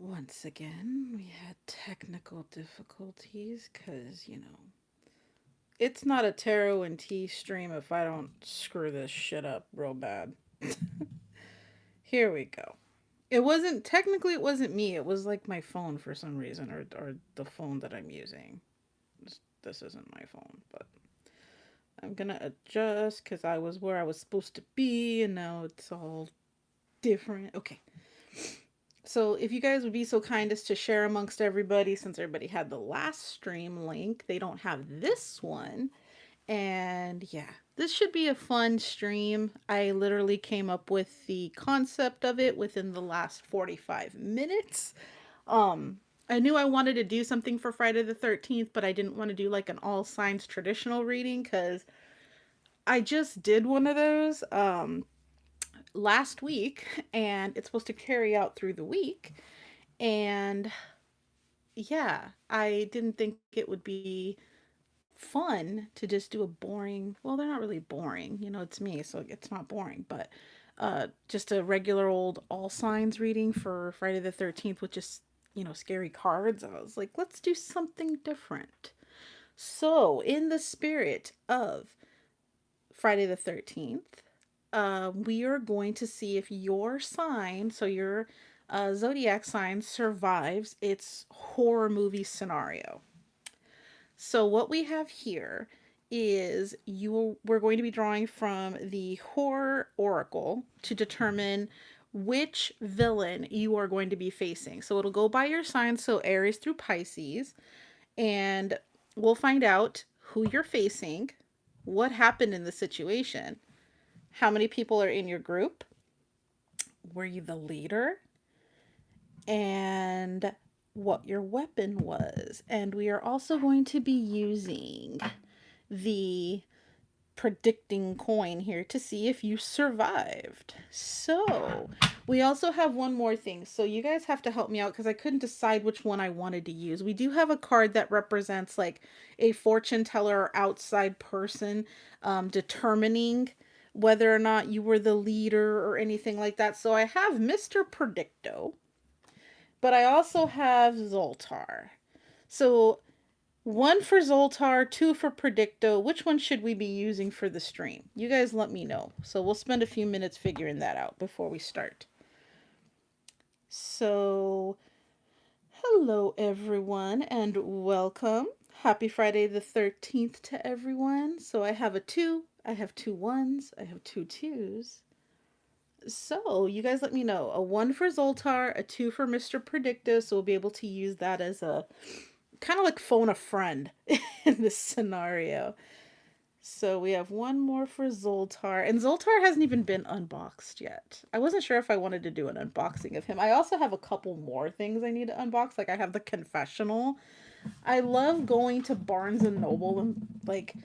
Once again, we had technical difficulties because, it's not a tarot and tea stream if I don't screw this shit up real bad. Here we go. Technically, it wasn't me. It was like my phone for some reason, or the phone that I'm using. This isn't my phone, but I'm gonna adjust because I was where I was supposed to be and now it's all different. Okay. So if you guys would be so kind as to share amongst everybody, since everybody had the last stream link, they don't have this one. And yeah, this should be a fun stream. I literally came up with the concept of it within the last 45 minutes. Um, I knew I wanted to do something for Friday the 13th, but I didn't want to do like an all signs traditional reading because I just did one of those last week and it's supposed to carry out through the week. And yeah, I didn't think it would be fun to just do a boring, well, they're not really boring. It's me, so it's not boring, but just a regular old all signs reading for Friday the 13th with just, scary cards. I was like, let's do something different. So, in the spirit of Friday the 13th, we are going to see if your sign, so your zodiac sign, survives its horror movie scenario. So what we have here is we're going to be drawing from the horror oracle to determine which villain you are going to be facing. So it'll go by your sign, so Aries through Pisces, and we'll find out who you're facing, what happened in the situation, how many people are in your group, were you the leader, and what your weapon was. And we are also going to be using the predicting coin here to see if you survived. So, we also have one more thing. So, you guys have to help me out because I couldn't decide which one I wanted to use. We do have a card that represents like a fortune teller or outside person determining whether or not you were the leader or anything like that. So, I have Mr. Predicto, but I also have Zoltar. So, one for Zoltar, two for Predicto. Which one should we be using for the stream? You guys let me know. So we'll spend a few minutes figuring that out before we start. So, hello everyone and welcome. Happy Friday the 13th to everyone. So I have a 2, I have 2 1s, I have 2 2s. So, you guys let me know. A 1 for Zoltar, a 2 for Mr. Predicto, so we'll be able to use that as a kind of like phone a friend in this scenario. So we have one more for Zoltar. And Zoltar hasn't even been unboxed yet. I wasn't sure if I wanted to do an unboxing of him. I also have a couple more things I need to unbox. Like I have the confessional. I love going to Barnes and Noble and like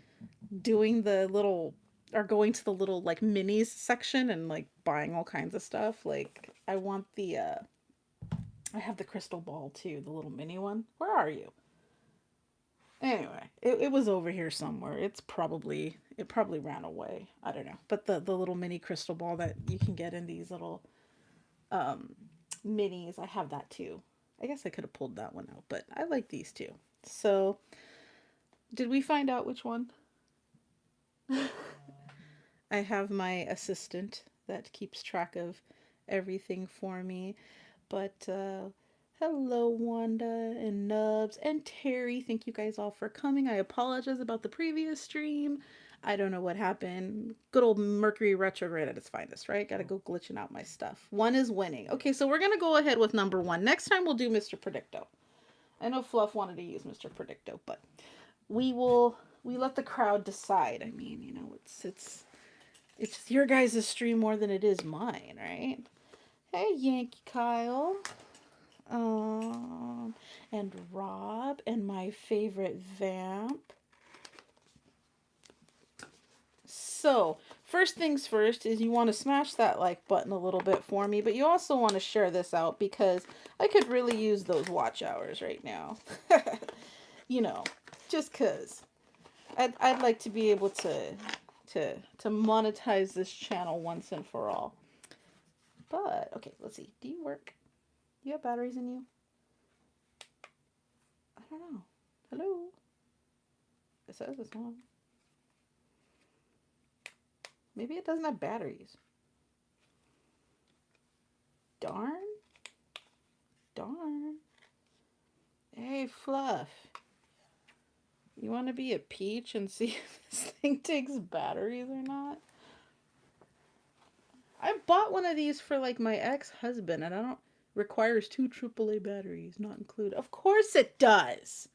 doing the little or going to the little like minis section and like buying all kinds of stuff. Like I want the I have the crystal ball too, the little mini one. Where are you? Anyway, it was over here somewhere. It probably ran away. I don't know. But the little mini crystal ball that you can get in these little um minis, I have that too. I guess I could have pulled that one out, but I like these too. So, did we find out which one? I have my assistant that keeps track of everything for me. But hello, Wanda and Nubs and Terry. Thank you guys all for coming. I apologize about the previous stream. I don't know what happened. Good old Mercury retrograde at its finest, right? Gotta go glitching out my stuff. One is winning. Okay, so we're gonna go ahead with number 1. Next time we'll do Mr. Predicto. I know Fluff wanted to use Mr. Predicto, but we let the crowd decide. I mean, it's your guys' stream more than it is mine, right? Hey, Yankee Kyle. And Rob and my favorite vamp. So, first things first is you want to smash that like button a little bit for me, but you also want to share this out because I could really use those watch hours right now. you know, just cuz I'd like to be able to monetize this channel once and for all. But okay, let's see. Do you work? You have batteries in you? I don't know. Hello? It says it's on. Maybe it doesn't have batteries. Darn. Darn. Hey, Fluff. You want to be a peach and see if this thing takes batteries or not? I bought one of these for like my ex-husband, and I don't requires 2 AAA batteries, not included. Of course it does.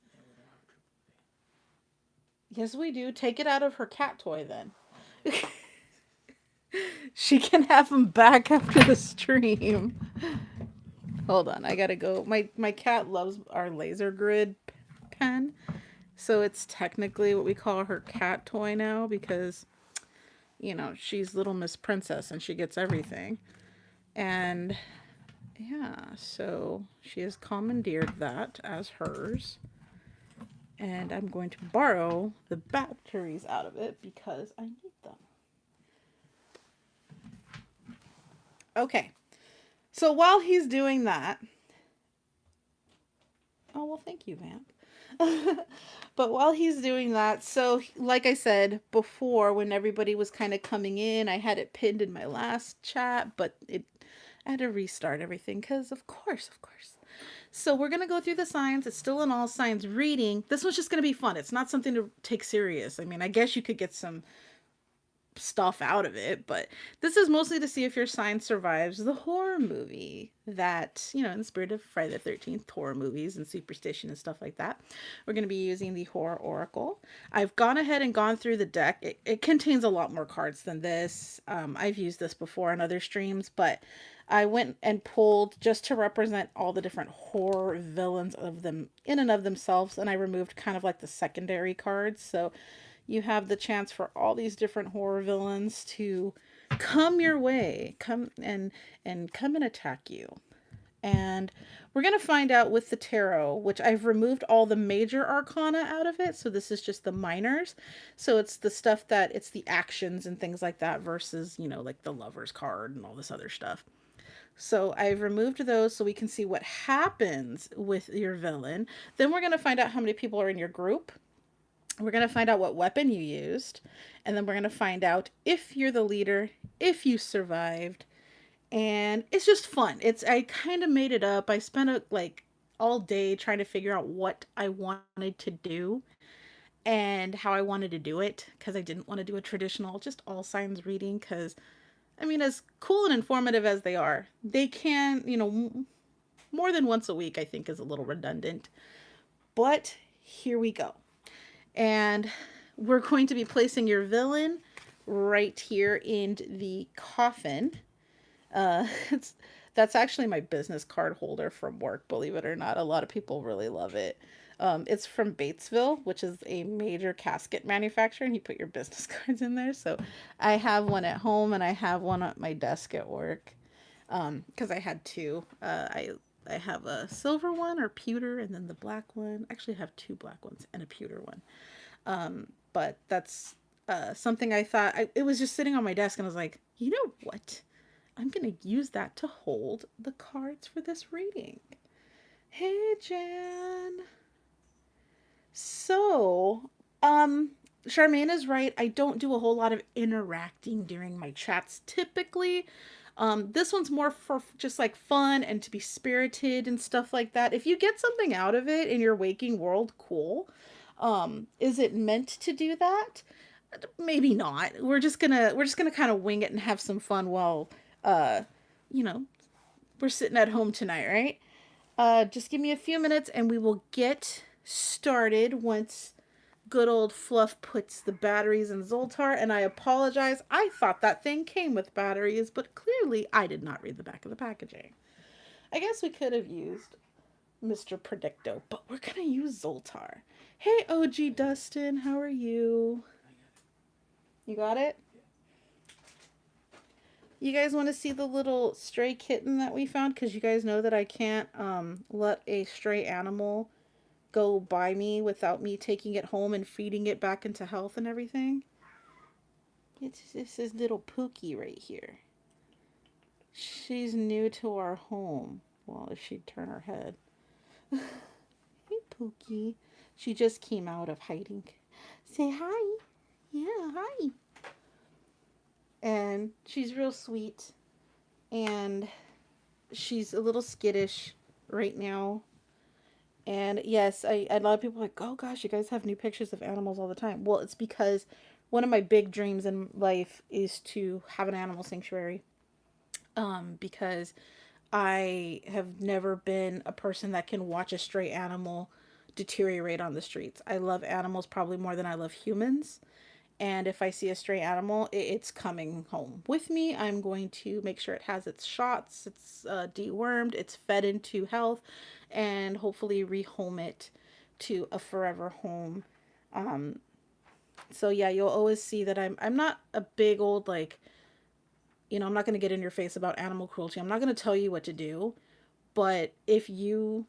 Yes, we do. Take it out of her cat toy then. She can have them back after the stream. Hold on, I gotta go. My cat loves our laser grid pen, so it's technically what we call her cat toy now because, you know, she's Little Miss Princess and she gets everything. And yeah, so she has commandeered that as hers. And I'm going to borrow the batteries out of it because I need them. Okay. So while he's doing that, oh, well, thank you, Vamp. But while he's doing that, so like I said before, when everybody was kind of coming in, I had it pinned in my last chat, but I had to restart everything because, of course. So we're going to go through the signs. It's still an all signs reading. This one's just going to be fun. It's not something to take serious. I mean, I guess you could get some stuff out of it, but this is mostly to see if your sign survives the horror movie that, you know, in the spirit of Friday the 13th horror movies and superstition and stuff like that. We're going to be using the horror oracle. I've gone ahead and gone through the deck. It contains a lot more cards than this. I've used this before on other streams, but I went and pulled just to represent all the different horror villains of them in and of themselves, and I removed kind of like the secondary cards. So you have the chance for all these different horror villains to come your way, come and attack you. And we're going to find out with the tarot, which I've removed all the major arcana out of it. So this is just the minors. So it's the stuff that it's the actions and things like that versus, you know, like the Lover's card and all this other stuff. So I've removed those so we can see what happens with your villain. Then we're going to find out how many people are in your group. We're going to find out what weapon you used. And then we're going to find out if you're the leader, if you survived. And it's just fun. I kind of made it up. I spent all day trying to figure out what I wanted to do and how I wanted to do it because I didn't want to do a traditional just all signs reading because, I mean, as cool and informative as they are, they can, you know, more than once a week I think is a little redundant. But here we go. And we're going to be placing your villain right here in the coffin. That's actually my business card holder from work, believe it or not. A lot of people really love it. It's from Batesville, which is a major casket manufacturer, and you put your business cards in there. So I have one at home and I have one at my desk at work because I had 2. I have a silver one or pewter and then the black one. Actually, I have 2 black ones and a pewter one. But that's something I thought, it was just sitting on my desk and I was like, you know what? I'm going to use that to hold the cards for this reading. Hey, Jan. So, Charmaine is right. I don't do a whole lot of interacting during my chats typically. This one's more for just like fun and to be spirited and stuff like that. If you get something out of it in your waking world, cool. Is it meant to do that? Maybe not. We're just gonna kind of wing it and have some fun while, you know, we're sitting at home tonight, right? Just give me a few minutes and we will get started once good old Fluff puts the batteries in Zoltar. And I apologize. I thought that thing came with batteries, but clearly I did not read the back of the packaging. I guess we could have used Mr. Predicto, but we're going to use Zoltar. Hey, OG Dustin, how are you? You got it? You guys want to see the little stray kitten that we found? Because you guys know that I can't let a stray animal go by me without me taking it home and feeding it back into health and everything. This is little Pookie right here. She's new to our home. Well, if she'd turn her head. Hey, Pookie. She just came out of hiding. Say hi. Yeah, hi. And she's real sweet. And she's a little skittish right now. And yes, a lot of people are like, oh gosh, you guys have new pictures of animals all the time. Well, it's because one of my big dreams in life is to have an animal sanctuary. Because I have never been a person that can watch a stray animal deteriorate on the streets. I love animals probably more than I love humans. And if I see a stray animal, it's coming home with me. I'm going to make sure it has its shots, it's dewormed, it's fed into health, and hopefully rehome it to a forever home. Um, so yeah, you'll always see that I'm not a big old like, I'm not going to get in your face about animal cruelty. I'm not going to tell you what to do, but if you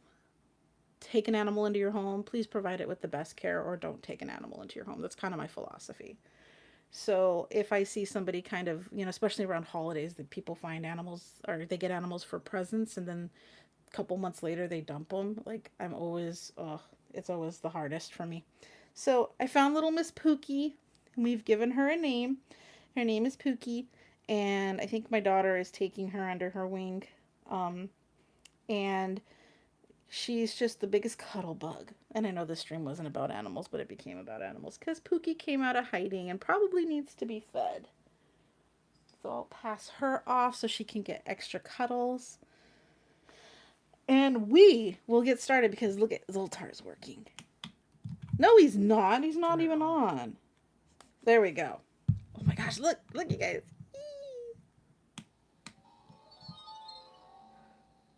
take an animal into your home, please provide it with the best care, or don't take an animal into your home. That's kind of my philosophy. So if I see somebody kind of, especially around holidays, that people find animals or they get animals for presents and then a couple months later they dump them, like I'm always, oh, it's always the hardest for me. So I found little Miss Pookie and we've given her a name. Her name is Pookie, and I think my daughter is taking her under her wing. And she's just the biggest cuddle bug. And I know this stream wasn't about animals, but it became about animals because Pookie came out of hiding and probably needs to be fed. So I'll pass her off so she can get extra cuddles. And we will get started because look at Zoltar's working. No, he's not. He's not even on. There we go. Oh my gosh, look, you guys.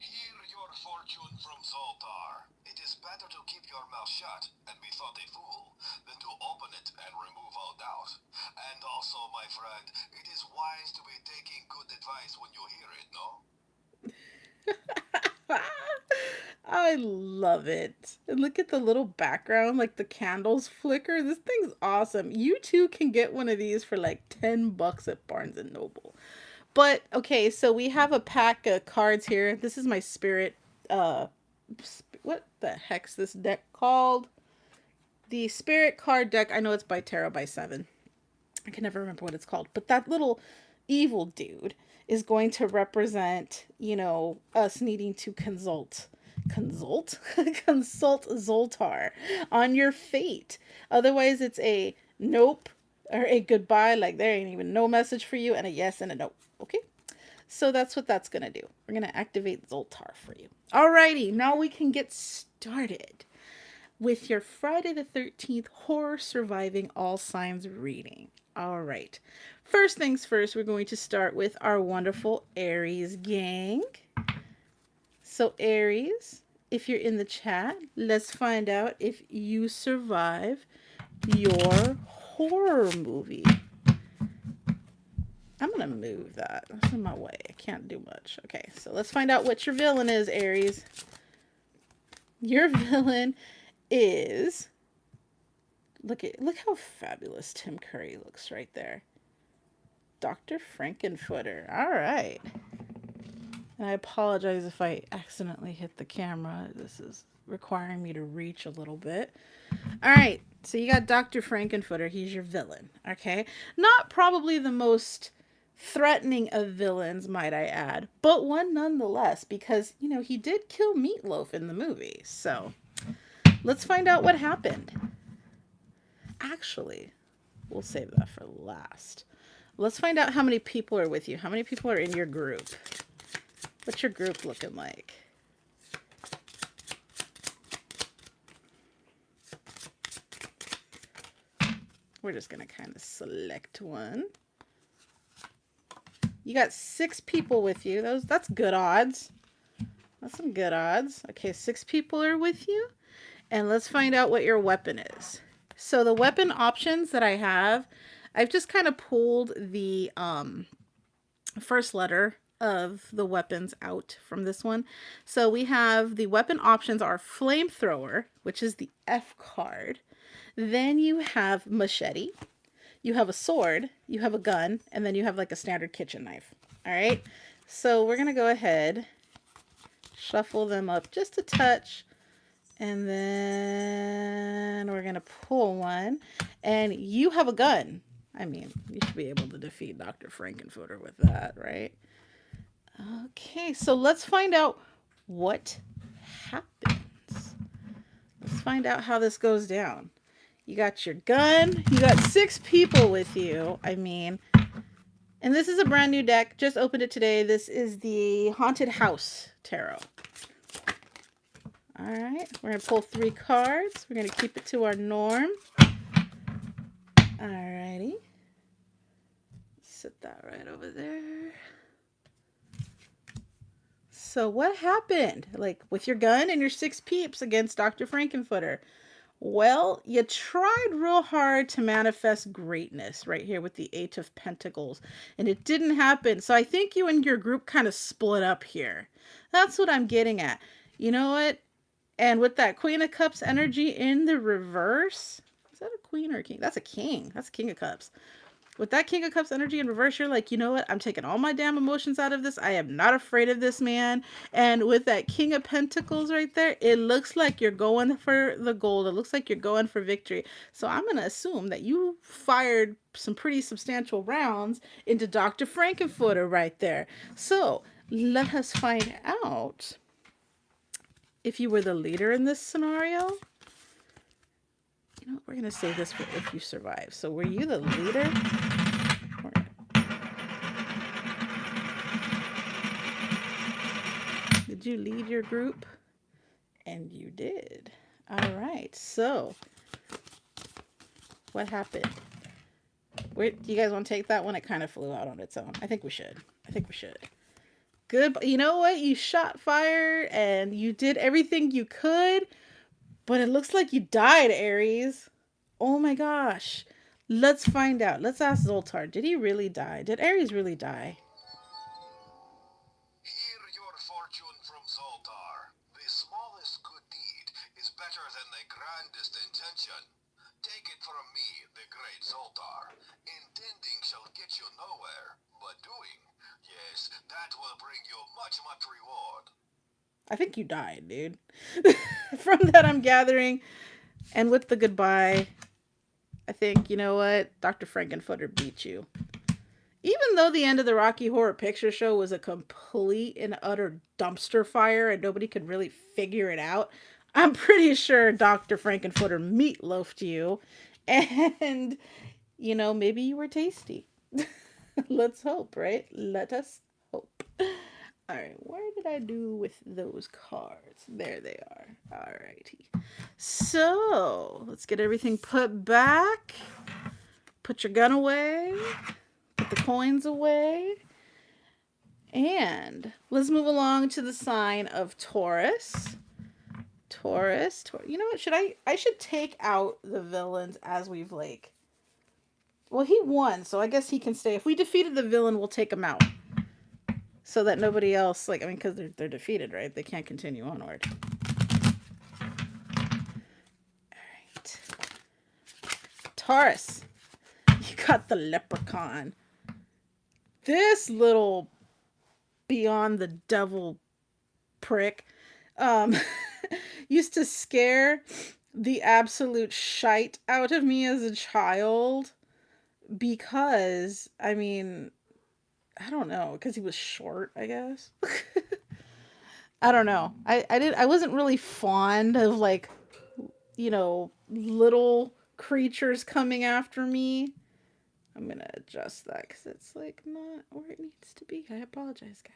Hear your fortune from Zoltar. It is better to keep your mouth shut and be thought a fool than to open it and remove all doubt. And also, my friend, it is wise to be taking good advice when you hear it, no? I love it. And look at the little background, like the candles flicker. This thing's awesome. You too can get one of these for like $10 at Barnes and Noble. But okay, so we have a pack of cards here. This is my spirit. What the heck's this deck called? The Spirit card deck. I know it's by Tarot by Seven. I can never remember what it's called. But that little evil dude is going to represent, us needing to consult consult Zoltar on your fate. Otherwise it's a nope or a goodbye, like there ain't even no message for you, and a yes and a no. Okay, so that's what that's gonna do. We're gonna activate Zoltar for you. Alrighty, now we can get started with your Friday the 13th horror surviving all signs reading. All right. First things first, we're going to start with our wonderful Aries gang. So, Aries, if you're in the chat, let's find out if you survive your horror movie. I'm going to move that. That's in my way. I can't do much. Okay, so let's find out what your villain is, Aries. Your villain is... Look how fabulous Tim Curry looks right there. Dr. Frankenfooter. All right. And I apologize if I accidentally hit the camera. This is requiring me to reach a little bit. All right. So you got Dr. Frankenfooter. He's your villain. Okay. Not probably the most threatening of villains, might I add, but one nonetheless, because, he did kill Meatloaf in the movie. So let's find out what happened. Actually, we'll save that for last. Let's find out how many people are with you. How many people are in your group? What's your group looking like? We're just going to kind of select one. You got 6 people with you. That's good odds. That's some good odds. Okay, 6 people are with you. And let's find out what your weapon is. So the weapon options that I have, I've just kind of pulled the first letter of the weapons out from this one. So we have the weapon options are flamethrower, which is the F card. Then you have machete. You have a sword. You have a gun. And then you have like a standard kitchen knife. All right. So we're going to go ahead Shuffle them up just a touch. And then we're going to pull one. And you have a gun. I mean, you should be able to defeat Dr. Frankenfooter with that, right? Okay, so let's find out what happens. Let's find out how this goes down. You got your gun. You got 6 people with you. I mean, and this is a brand new deck. Just opened it today. This is the Haunted House Tarot. All right, we're going to pull 3 cards. We're going to keep it to our norm. All righty. Set that right over there. So what happened? Like with your gun and your 6 peeps against Dr. Frankenfooter? Well, you tried real hard to manifest greatness right here with the 8 of Pentacles, and it didn't happen. So I think you and your group kind of split up here. That's what I'm getting at. You know what? And with that Queen of Cups energy in the reverse, is that a queen or a king? That's a king. That's King of Cups. With that King of Cups energy in reverse, you're like, you know what? I'm taking all my damn emotions out of this. I am not afraid of this man. And with that King of Pentacles right there, it looks like you're going for the gold. It looks like you're going for victory. So I'm going to assume that you fired some pretty substantial rounds into Dr. Frankenfooter right there. So let us find out if you were the leader in this scenario. You know what? We're going to save this for if you survive. So were you the leader? Did you lead your group? And you did. All right. So what happened? Where, do you guys want to take that one? It kind of flew out on its own. I think we should. Good. You know what? You shot fire and you did everything you could. But it looks like you died, Aries. Oh my gosh. Let's find out. Let's ask Zoltar. Did he really die? Did Aries really die? Hear your fortune from Zoltar. The smallest good deed is better than the grandest intention. Take it from me, the great Zoltar. Intending shall get you nowhere, but doing, yes, that will bring you much, much reward. I think you died, dude. From that I'm gathering. And with the goodbye, I think, you know what? Dr. Frankenfooter beat you. Even though the end of the Rocky Horror Picture Show was a complete and utter dumpster fire and nobody could really figure it out, I'm pretty sure Dr. Frankenfooter meatloafed you. And, you know, maybe you were tasty. Let's hope, right? Let us hope. All right, where did I do with those cards? There they are. All righty. So, let's get everything put back. Put your gun away. Put the coins away. And let's move along to the sign of Taurus. Taurus. You know what? I should take out the villains as we've like... Well, he won, so I guess he can stay. If we defeated the villain, we'll take him out. So that nobody else, like, I mean, because they're defeated, right? They can't continue onward. All right. Taurus. You got the leprechaun. This little beyond the devil prick used to scare the absolute shite out of me as a child because, I mean... I don't know, because he was short, I guess. I don't know. I wasn't really fond of, like, you know, little creatures coming after me. I'm gonna adjust that because it's like not where it needs to be. I apologize, guys.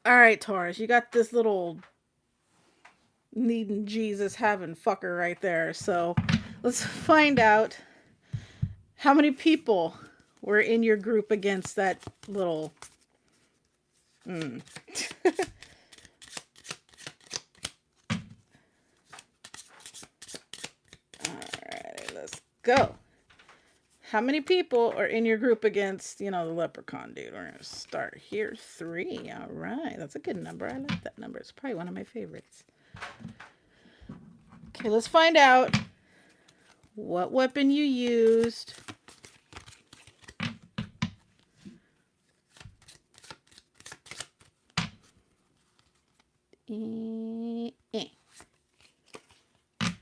All right, Taurus, you got this little needing Jesus having fucker right there. So let's find out how many people were in your group against that little... Alright, let's go. How many people are in your group against, you know, the leprechaun dude? We're going to start here. 3. Alright, that's a good number. I like that number. It's probably one of my favorites. Okay, let's find out what weapon you used.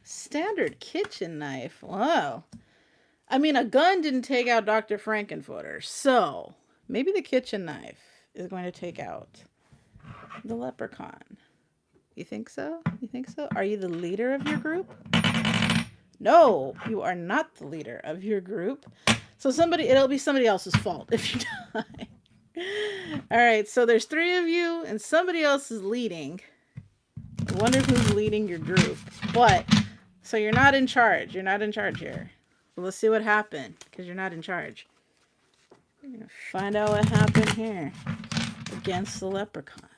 Standard kitchen knife. Wow. I mean, a gun didn't take out Dr. Frankenfurter, so maybe the kitchen knife is going to take out the leprechaun. You think so? You think so? Are you the leader of your group? No, you are not the leader of your group. So it'll be somebody else's fault if you die. All right, so there's 3 of you and somebody else is leading. I wonder who's leading your group. But, so you're not in charge. You're not in charge here. So let's see what happened, because you're not in charge. We're going to find out what happened here against the leprechaun.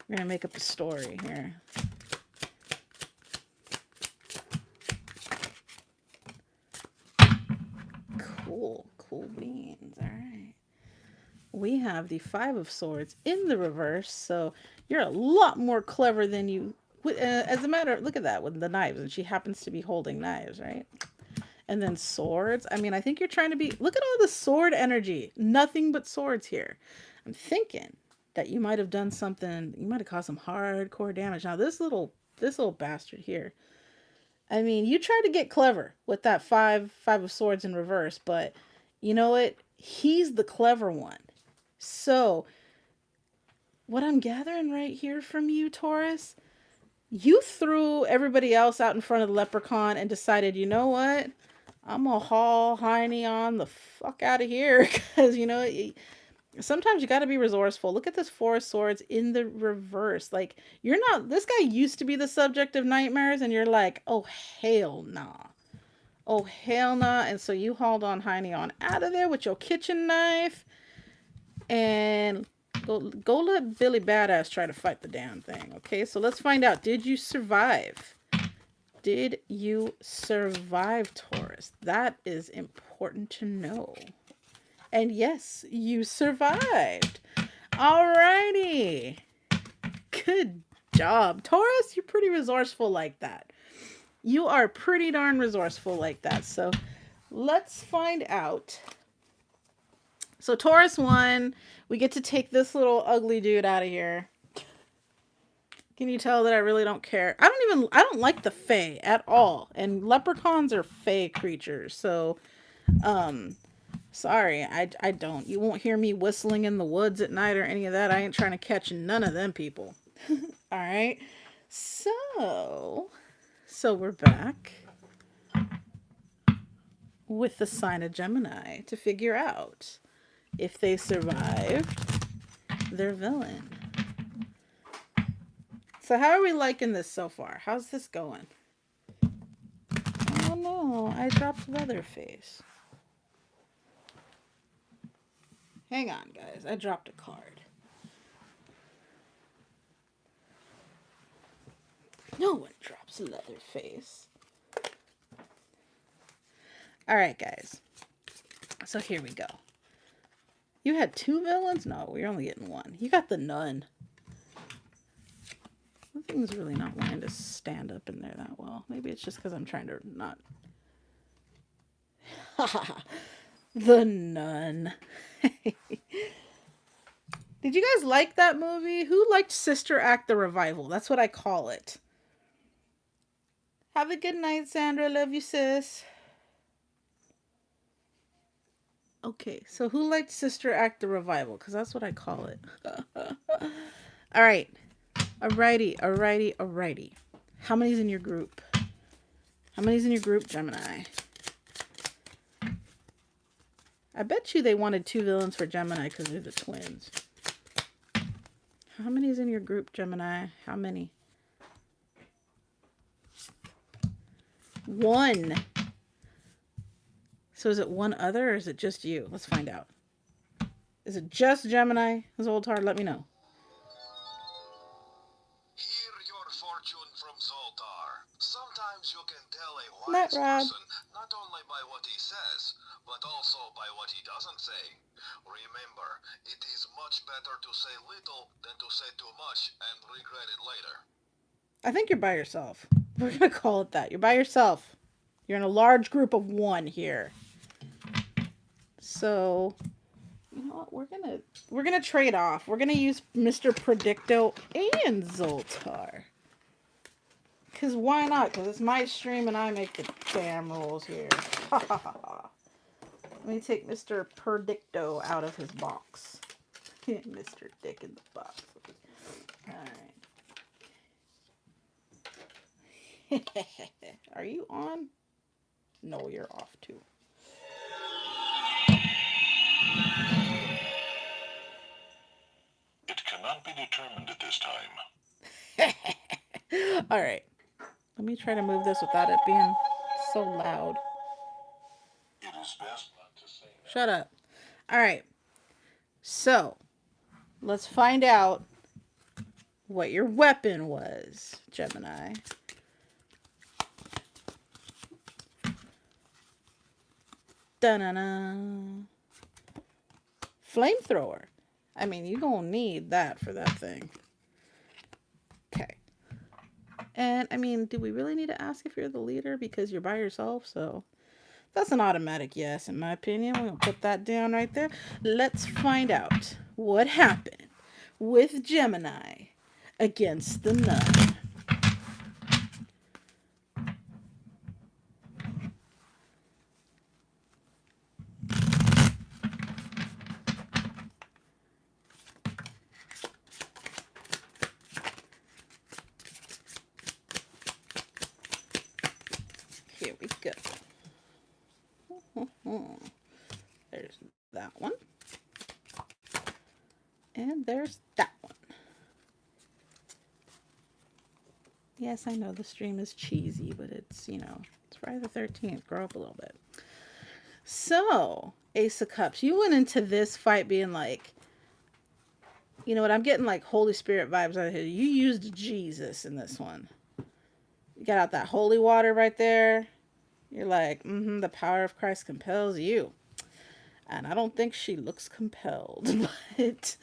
We're going to make up a story here. Cool beans. All right. We have the 5 of Swords in the reverse, so you're a lot more clever than you... as a matter of... Look at that, with the knives, and she happens to be holding knives, right? And then swords. I mean, I think you're trying to be... Look at all the sword energy. Nothing but swords here. I'm thinking that you might have done something... You might have caused some hardcore damage. Now, this little bastard here... I mean, you tried to get clever with that 5 of Swords in reverse, but you know what? He's the clever one. So, what I'm gathering right here from you, Taurus, you threw everybody else out in front of the leprechaun and decided, you know what? I'm going to haul Heine on the fuck out of here. Because, you know, sometimes you got to be resourceful. Look at this 4 of Swords in the reverse. Like, you're not... This guy used to be the subject of nightmares, and you're like, oh, hell nah. Oh, hell nah. And so you hauled on Heine on out of there with your kitchen knife. And go let Billy Badass try to fight the damn thing. Okay, so let's find out. Did you survive? Did you survive, Taurus? That is important to know. And yes, you survived. Alrighty. Good job. Taurus, you're pretty resourceful like that. You are pretty darn resourceful like that. So let's find out. So Taurus won. We get to take this little ugly dude out of here. Can you tell that I really don't care? I don't like the fae at all. And leprechauns are fae creatures. So, sorry, I don't. You won't hear me whistling in the woods at night or any of that. I ain't trying to catch none of them people. All right. So we're back with the sign of Gemini to figure out if they survived their villain. So how are we liking this so far? How's this going? Oh no, I dropped Leatherface. Hang on, guys. I dropped a card. No one drops Leatherface. Alright, guys. So here we go. You had 2 villains? No, we're only getting 1. You got the nun. That thing's really not wanting to stand up in there that well. Maybe it's just because I'm trying to not... The nun. Did you guys like that movie? Who liked Sister Act the Revival? That's what I call it. Have a good night, Sandra. Love you, sis. Okay, so who liked Sister Act the Revival? Because that's what I call it. All right. Alrighty. How many's in your group? How many's in your group, Gemini? I bet you they wanted 2 villains for Gemini because they're the twins. How many's in your group, Gemini? How many? 1. So is it one other or is it just you? Let's find out. Is it just Gemini? This old hard, let me know. Hear your fortune from Zoltar. Sometimes you can tell a wise person not only by what he says, but also by what he doesn't say. Remember, it is much better to say little than to say too much and regret it later. I think you're by yourself. We're going to call it that. You're by yourself. You're in a large group of 1 here. So, You know what? We're gonna trade off. We're gonna use Mr. Predicto and Zoltar. Cause why not? Cause it's my stream and I make the damn rules here. Ha ha ha ha. Let me take Mr. Predicto out of his box. Mr. Dick in the box. Alright. Are you on? No, you're off too. It cannot be determined at this time. Alright. Let me try to move this without it being so loud. It is best not to say that. Shut up. Alright. So, let's find out what your weapon was, Gemini. Da-na-na. Flamethrower. I mean, you're going to need that for that thing. Okay. And, I mean, do we really need to ask if you're the leader? Because you're by yourself, so... That's an automatic yes, in my opinion. We're going to put that down right there. Let's find out what happened with Gemini against the nun. Here we go. There's that one. And there's that one. Yes, I know the stream is cheesy, but it's, you know, it's Friday the 13th. Grow up a little bit. So, Ace of Cups. You went into this fight being like, you know what, I'm getting like Holy Spirit vibes out here. You used Jesus in this one. You got out that holy water right there. You're like, the power of Christ compels you. And I don't think she looks compelled. But,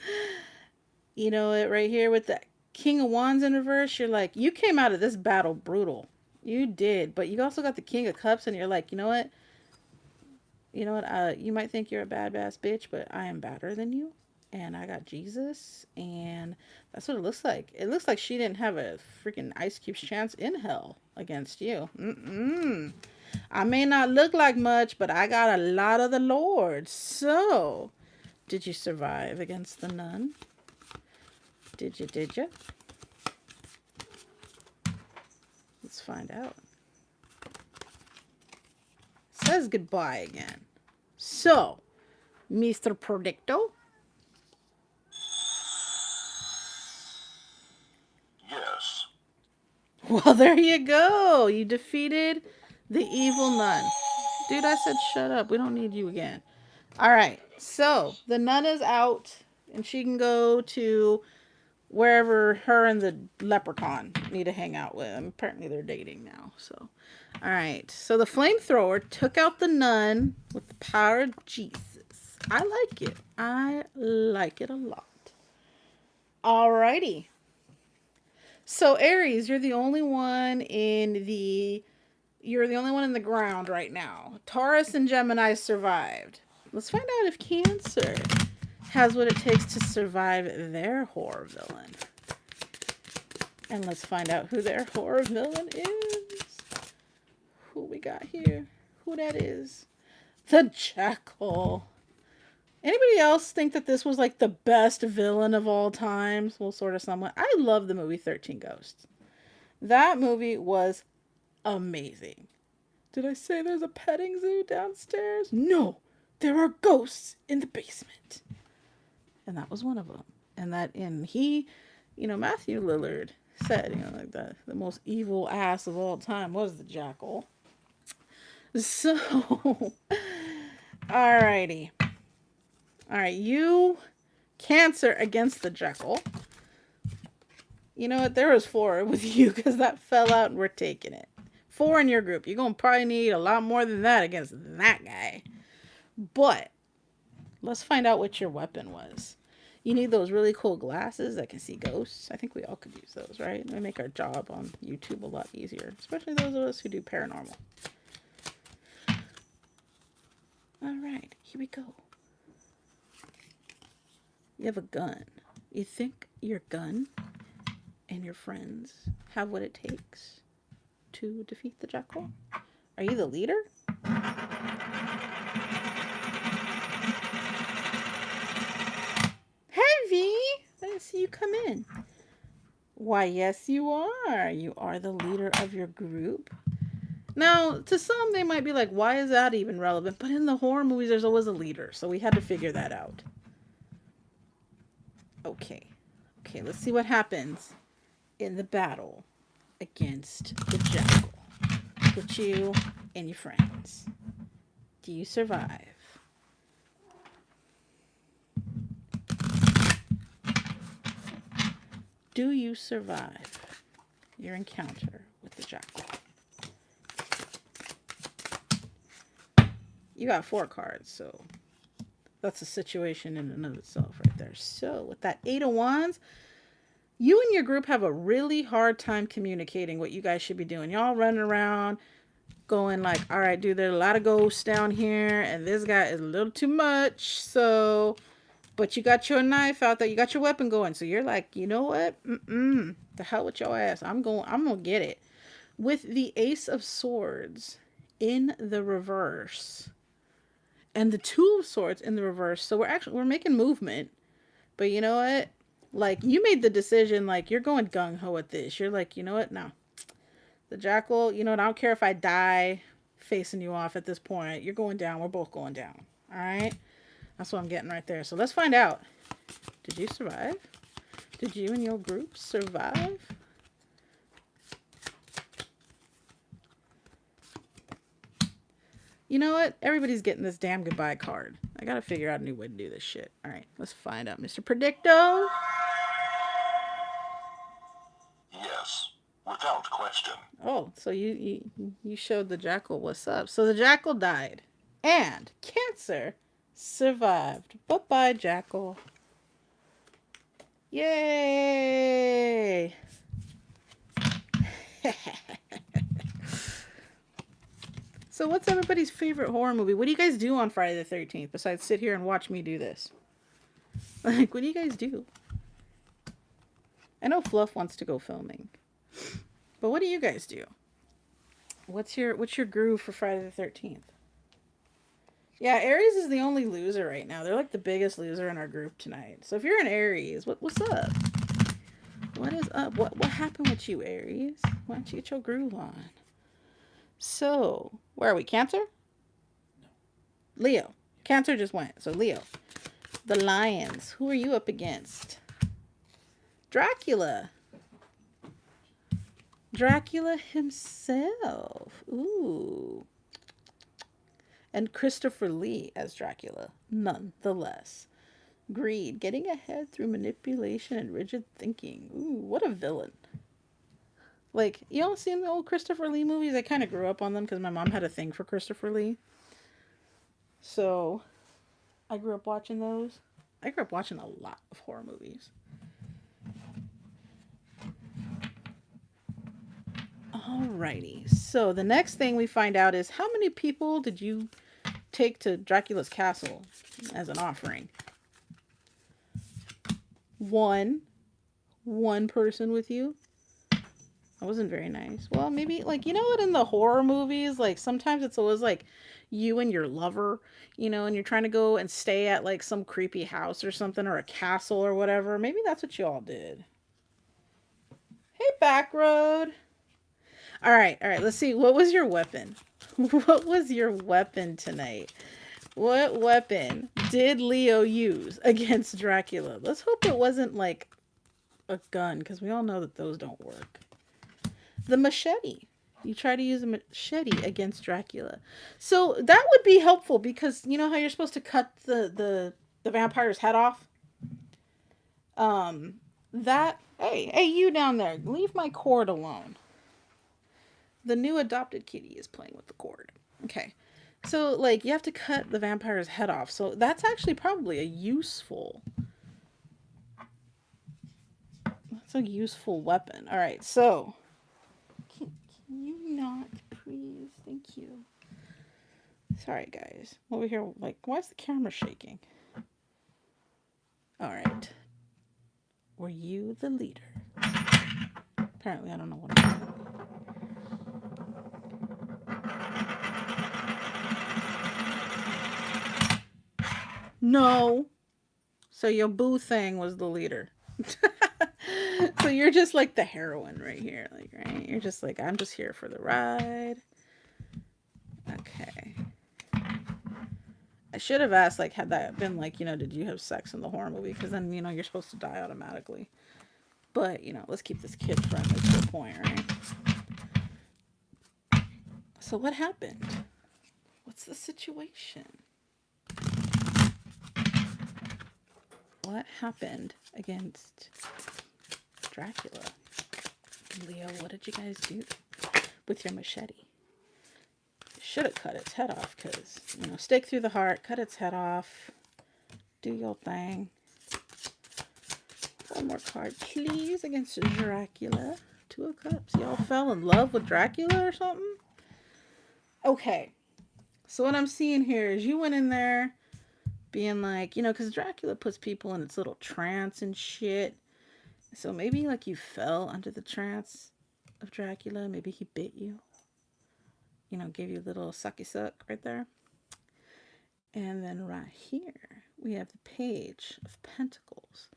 you know it right here with the King of Wands in reverse. You're like, you came out of this battle brutal. You did. But you also got the King of Cups. And you're like, you know what? You might think you're a badass bitch, but I am better than you. And I got Jesus. And that's what it looks like. It looks like she didn't have a freaking Ice Cube's chance in hell against you. I may not look like much, but I got a lot of the Lord. So, did you survive against the nun? Did you? Let's find out. It says goodbye again. So, Mr. Predicto? Yes. Well, there you go. You defeated the evil nun. Dude, I said shut up. We don't need you again. All right. So, the nun is out, and she can go to wherever her and the leprechaun need to hang out with. Apparently, they're dating now. So, all right. So, the flamethrower took out the nun with the power of Jesus. I like it. I like it a lot. All righty. So, Aries, you're the only one in the ground right now. Taurus and Gemini survived. Let's find out if Cancer has what it takes to survive their horror villain. And let's find out who their horror villain is. Who we got here? Who that is? The Jackal. Anybody else think that this was like the best villain of all times? Well, sort of somewhat. I love the movie 13 Ghosts. That movie was amazing. Did I say there's a petting zoo downstairs? No, there are ghosts in the basement. And that was one of them. And he, Matthew Lillard said, like the most evil ass of all time was the Jackal. So, alrighty. All right, you, Cancer against the Jackal. You know what? There was 4 with you because that fell out and we're taking it. 4 in your group. You're going to probably need a lot more than that against that guy. But let's find out what your weapon was. You need those really cool glasses that can see ghosts. I think we all could use those, right? They make our job on YouTube a lot easier, especially those of us who do paranormal. All right, here we go. You have a gun. You think your gun and your friends have what it takes to defeat the jackal? Are you the leader? Heavy! I didn't see you come in. Why, yes, you are. You are the leader of your group. Now, to some, they might be like, why is that even relevant? But in the horror movies, there's always a leader. So we had to figure that out. Okay. Okay, let's see what happens in the battle against the jackal with you and your friends. Do you survive? Do you survive your encounter with the jackal? You got 4 cards, so that's a situation in and of itself right there. So with that 8 of Wands, you and your group have a really hard time communicating what you guys should be doing. Y'all running around going like, all right, dude, there's a lot of ghosts down here, and this guy is a little too much, so... But you got your knife out there. You got your weapon going. So you're like, you know what? The hell with your ass. I'm gonna get it. With the Ace of Swords in the reverse and the Two of Swords in the reverse. So we're making movement. But you know what? Like, you made the decision, like, you're going gung-ho at this. You're like, you know what? No. The jackal, you know what? I don't care if I die facing you off at this point. You're going down. We're both going down. All right? That's what I'm getting right there. So let's find out. Did you survive? Did you and your group survive? You know what? Everybody's getting this damn goodbye card. I gotta figure out a new way to do this shit. All right, let's find out. Mr. Predicto? Yes, without question. Oh, so you showed the jackal what's up. So the jackal died. And Cancer survived. Bye-bye, jackal. Yay! So what's everybody's favorite horror movie? What do you guys do on Friday the 13th besides sit here and watch me do this? Like, what do you guys do? I know Fluff wants to go filming. But what do you guys do? What's your groove for Friday the 13th? Yeah, Aries is the only loser right now. They're like the biggest loser in our group tonight. So if you're an Aries, what's up? What is up? What happened with you, Aries? Why don't you get your groove on? So, where are we? Cancer? No. Leo. Cancer just went. So Leo. The Lions. Who are you up against? Dracula. Dracula himself. Ooh. And Christopher Lee as Dracula, nonetheless. Greed, getting ahead through manipulation and rigid thinking. Ooh, what a villain. Like, you all seen the old Christopher Lee movies? I kind of grew up on them because my mom had a thing for Christopher Lee. So, I grew up watching those. I grew up watching a lot of horror movies. Alrighty. So, the next thing we find out is how many people did you take to Dracula's castle as an offering? One person with you. That wasn't very nice. Well, maybe, like, you know what, in the horror movies, like, sometimes it's always, like, you and your lover, you know, and you're trying to go and stay at, like, some creepy house or something, or a castle or whatever. Maybe that's what you all did. Hey, Backroad. All right, let's see. What was your weapon? What was your weapon tonight? What weapon did Leo use against Dracula? Let's hope it wasn't, like, a gun, because we all know that those don't work. The machete. You try to use a machete against Dracula. So that would be helpful because you know how you're supposed to cut the vampire's head off? Hey, you down there, leave my cord alone. The new adopted kitty is playing with the cord. Okay. So, like, you have to cut the vampire's head off. So that's actually probably a useful... That's a useful weapon. All right, so... Can you not, please? Thank you. Sorry, guys. Over here, like, why is the camera shaking? All right. Were you the leader? Apparently, I don't know what I'm doing. No. So your boo thing was the leader. So you're just like the heroine right here. Like, right? You're just like, I'm just here for the ride. Okay. I should have asked, like, had that been like, did you have sex in the horror movie? Because then, you're supposed to die automatically. But, let's keep this kid friendly to a point, right? So what happened? What's the situation? What happened against Dracula? Leo, what did you guys do with your machete? You should have cut its head off because, stake through the heart, cut its head off, do your thing. One more card, please, against Dracula. Two of Cups. Y'all fell in love with Dracula or something? Okay. So what I'm seeing here is you went in there being like, because Dracula puts people in its little trance and shit. So maybe like you fell under the trance of Dracula. Maybe he bit you. Gave you a little sucky suck right there. And then right here, we have the Page of Pentacles.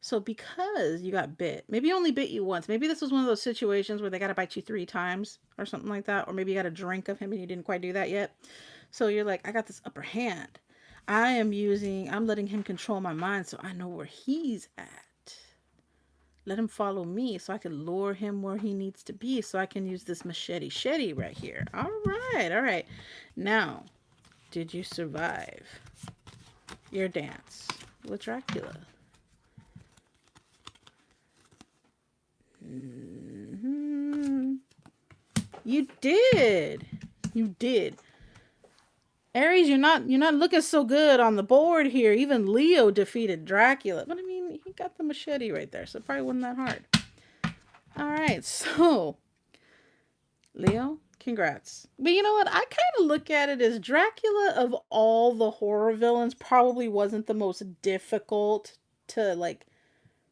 So because you got bit, maybe only bit you once. Maybe this was one of those situations where they got to bite you 3 times or something like that. Or maybe you got a drink of him and you didn't quite do that yet. So you're like, I got this upper hand. I'm letting him control my mind so I know where he's at. Let him follow me so I can lure him where he needs to be so I can use this machete right here. All right. Now, did you survive your dance with Dracula? Mm-hmm. You did. Aries, you're not looking so good on the board here. Even Leo defeated Dracula. But I mean, he got the machete right there, so it probably wasn't that hard. All right, so Leo, congrats. But you know what? I kind of look at it as Dracula of all the horror villains probably wasn't the most difficult to like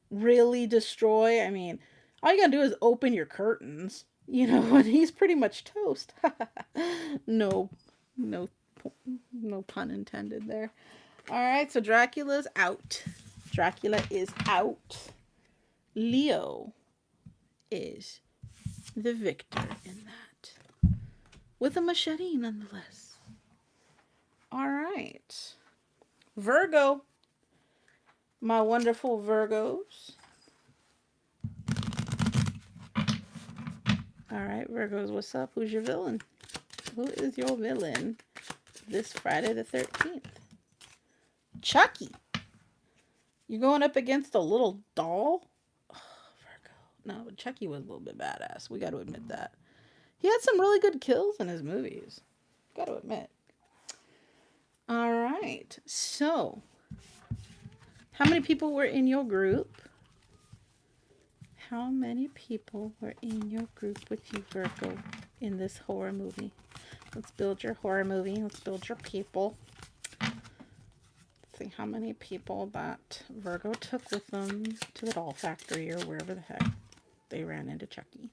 really destroy. I mean, all you gotta do is open your curtains, and he's pretty much toast. No pun intended there. All right, so Dracula's out. Dracula is out. Leo is the victor in that. With a machete, nonetheless. All right. Virgo. My wonderful Virgos. All right, Virgos, what's up? Who's your villain? Who is your villain this Friday the 13th? Chucky. You're going up against a little doll? Oh, Virgo. No, but Chucky was a little bit badass. We got to admit that. He had some really good kills in his movies. Got to admit. All right. So, how many people were in your group? How many people were in your group with you, Virgo, in this horror movie? Let's build your horror movie. Let's build your people. Let's see how many people that Virgo took with them to the doll factory or wherever the heck they ran into Chucky.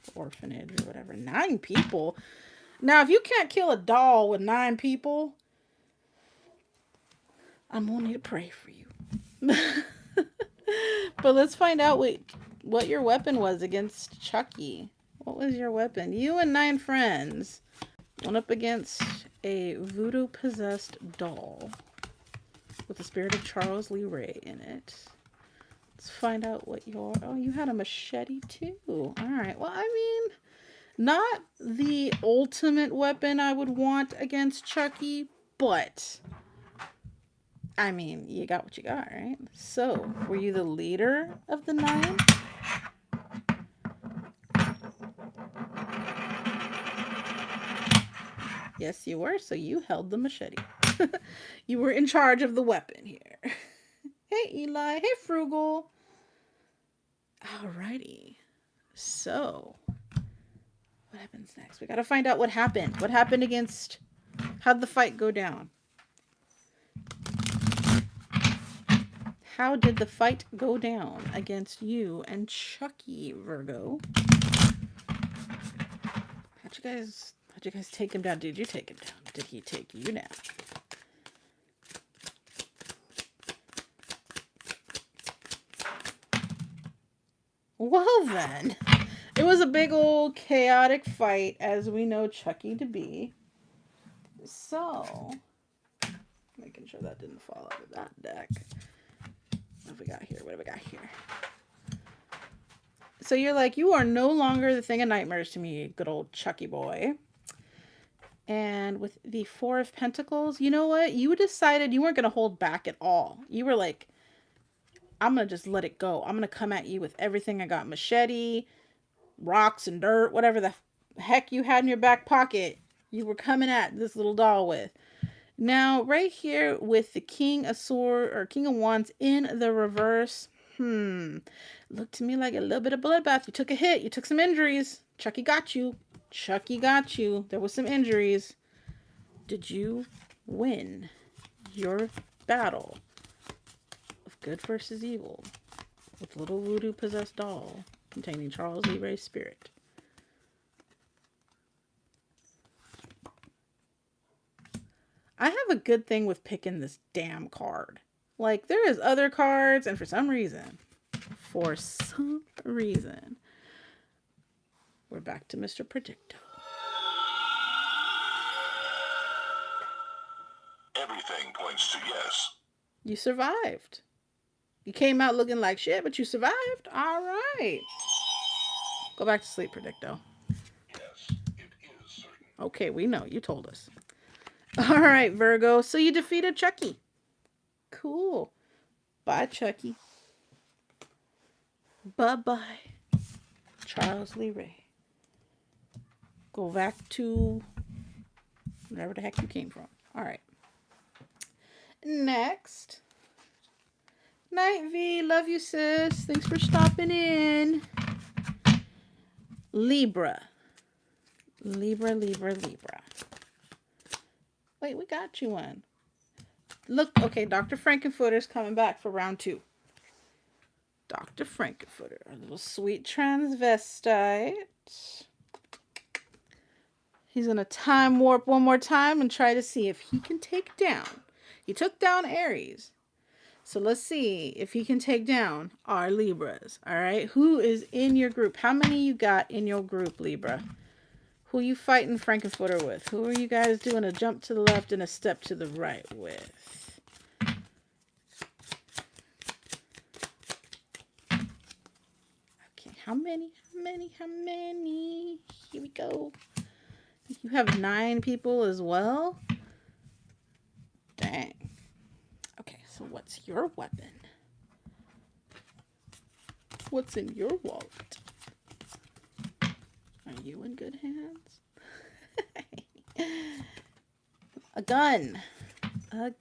The orphanage or whatever. 9 people? Now, if you can't kill a doll with 9 people, I'm going to need to pray for you. But let's find out what your weapon was against Chucky. What was your weapon? You and 9 friends went up against a voodoo-possessed doll with the spirit of Charles Lee Ray in it. Let's find out what your... Oh, you had a machete too. All right. Well, I mean, not the ultimate weapon I would want against Chucky, but... I mean, you got what you got, right? So, were you the leader of the 9? Yes, you were. So you held the machete. You were in charge of the weapon here. Hey, Eli. Hey, Frugal. Alrighty. So, what happens next? We got to find out what happened. What happened against... How'd the fight go down? How did the fight go down against you and Chucky, Virgo? How'd you guys take him down? Did you take him down? Did he take you down? Well then, it was a big old chaotic fight, as we know Chucky to be. So, making sure that didn't fall out of that deck. What have we got here? What have we got here? So you're like, you are no longer the thing of nightmares to me, good old Chucky boy. And with the Four of Pentacles, you know what? You decided you weren't going to hold back at all. You were like, I'm going to just let it go. I'm going to come at you with everything I got. Machete, rocks and dirt, whatever the heck you had in your back pocket, you were coming at this little doll with. Now, right here with the King of Swords or King of Wands in the reverse, looked to me like a little bit of bloodbath. You took a hit. You took some injuries. Chucky got you. Chucky got you. There was some injuries. Did you win your battle of good versus evil with little voodoo possessed doll containing Charles Lee Ray's spirit? I have a good thing with picking this damn card. Like, there is other cards, and for some reason, we're back to Mr. Predicto. Everything points to yes. You survived. You came out looking like shit, but you survived. All right. Go back to sleep, Predicto. Yes, it is certain. Okay, we know. You told us. All right, Virgo. So you defeated Chucky. Cool. Bye, Chucky. Bye-bye, Charles Lee Ray. Go back to wherever the heck you came from. All right. Next. Night V. Love you, sis. Thanks for stopping in. Libra. Libra. Wait, we got you one. Look, okay, Dr. Frankenfooter's coming back for round 2. Dr. Frankenfooter, a little sweet transvestite. He's going to time warp one more time and try to see if he can take down. He took down Aries. So let's see if he can take down our Libras. All right, who is in your group? How many you got in your group, Libra? Who are you fighting Frankenfooter with? Who are you guys doing a jump to the left and a step to the right with? Okay, how many? Here we go. You have 9 people as well? Dang. Okay, so what's your weapon? What's in your wallet? Are you in good hands? A gun. I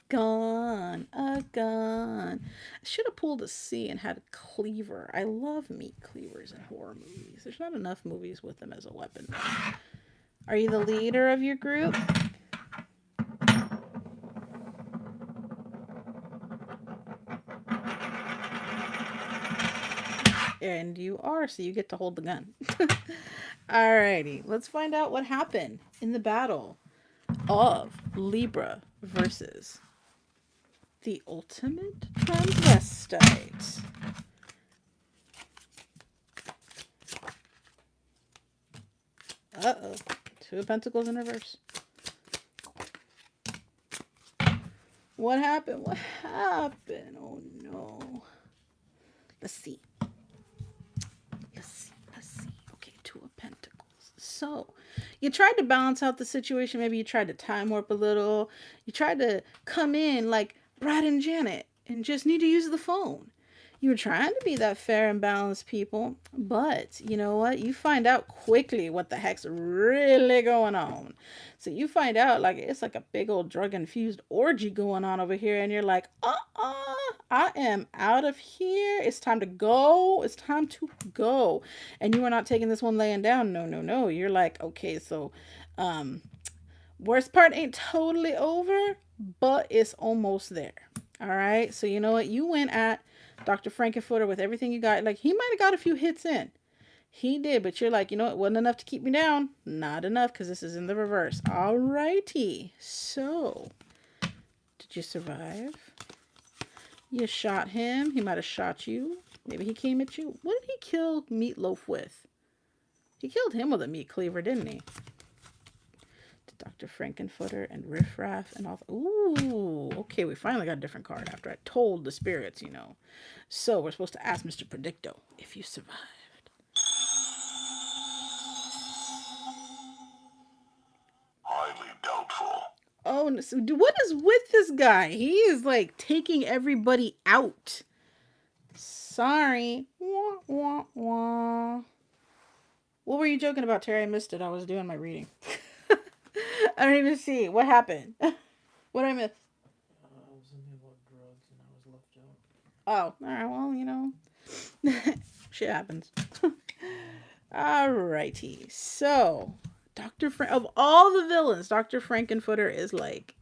should have pulled a C and had a cleaver. I love meat cleavers in horror movies. There's not enough movies with them as a weapon. Are you the leader of your group? And you are, so you get to hold the gun. Alrighty, let's find out what happened in the battle of Libra versus the ultimate transvestite. Uh-oh. 2 of Pentacles in reverse. What happened? Oh, no. Let's see. Okay, 2 of Pentacles. So, you tried to balance out the situation. Maybe you tried to time warp a little. You tried to come in like Brad and Janet and just need to use the phone. You were trying to be that fair and balanced people, but you know what? You find out quickly what the heck's really going on. So you find out like it's like a big old drug-infused orgy going on over here, and you're like, I am out of here. It's time to go. And you are not taking this one laying down. No. You're like, okay, so worst part ain't totally over, but it's almost there. All right. So you know what? You went at Dr. Frankenfurter with everything you got. Like, he might have got a few hits in. He did, but you're like, you know, it wasn't enough to keep me down. Not enough, because this is in the reverse. All righty. So, did you survive? You shot him. He might have shot you. Maybe he came at you. What did he kill Meatloaf with? He killed him with a meat cleaver, didn't he? Dr. Frankenfurter and Riff Raff and all. Ooh, okay, we finally got a different card after I told the spirits, you know. So we're supposed to ask Mr. Predicto if you survived. Highly doubtful. Oh, so what is with this guy? He is like taking everybody out. Sorry. Wah, wah, wah. What were you joking about, Terry? I missed it. I was doing my reading. I don't even see. What happened? What did I miss? I was thinking about drugs and I was left out. Oh, all right. Well, you know, shit happens. Alrighty. So, of all the villains, Dr. Frankenfurter is like,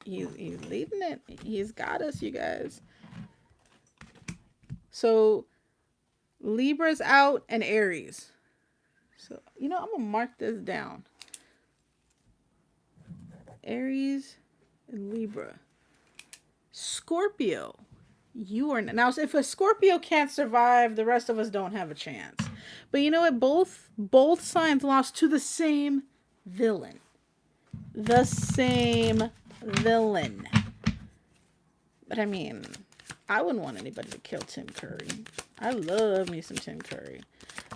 he's leading it. He's got us, you guys. So, Libra's out and Aries. So, you know, I'm going to mark this down. Aries and Libra. Scorpio. You are now. If a Scorpio can't survive, the rest of us don't have a chance. But you know what? Both signs lost to the same villain. The same villain. But I mean, I wouldn't want anybody to kill Tim Curry. I love me some Tim Curry.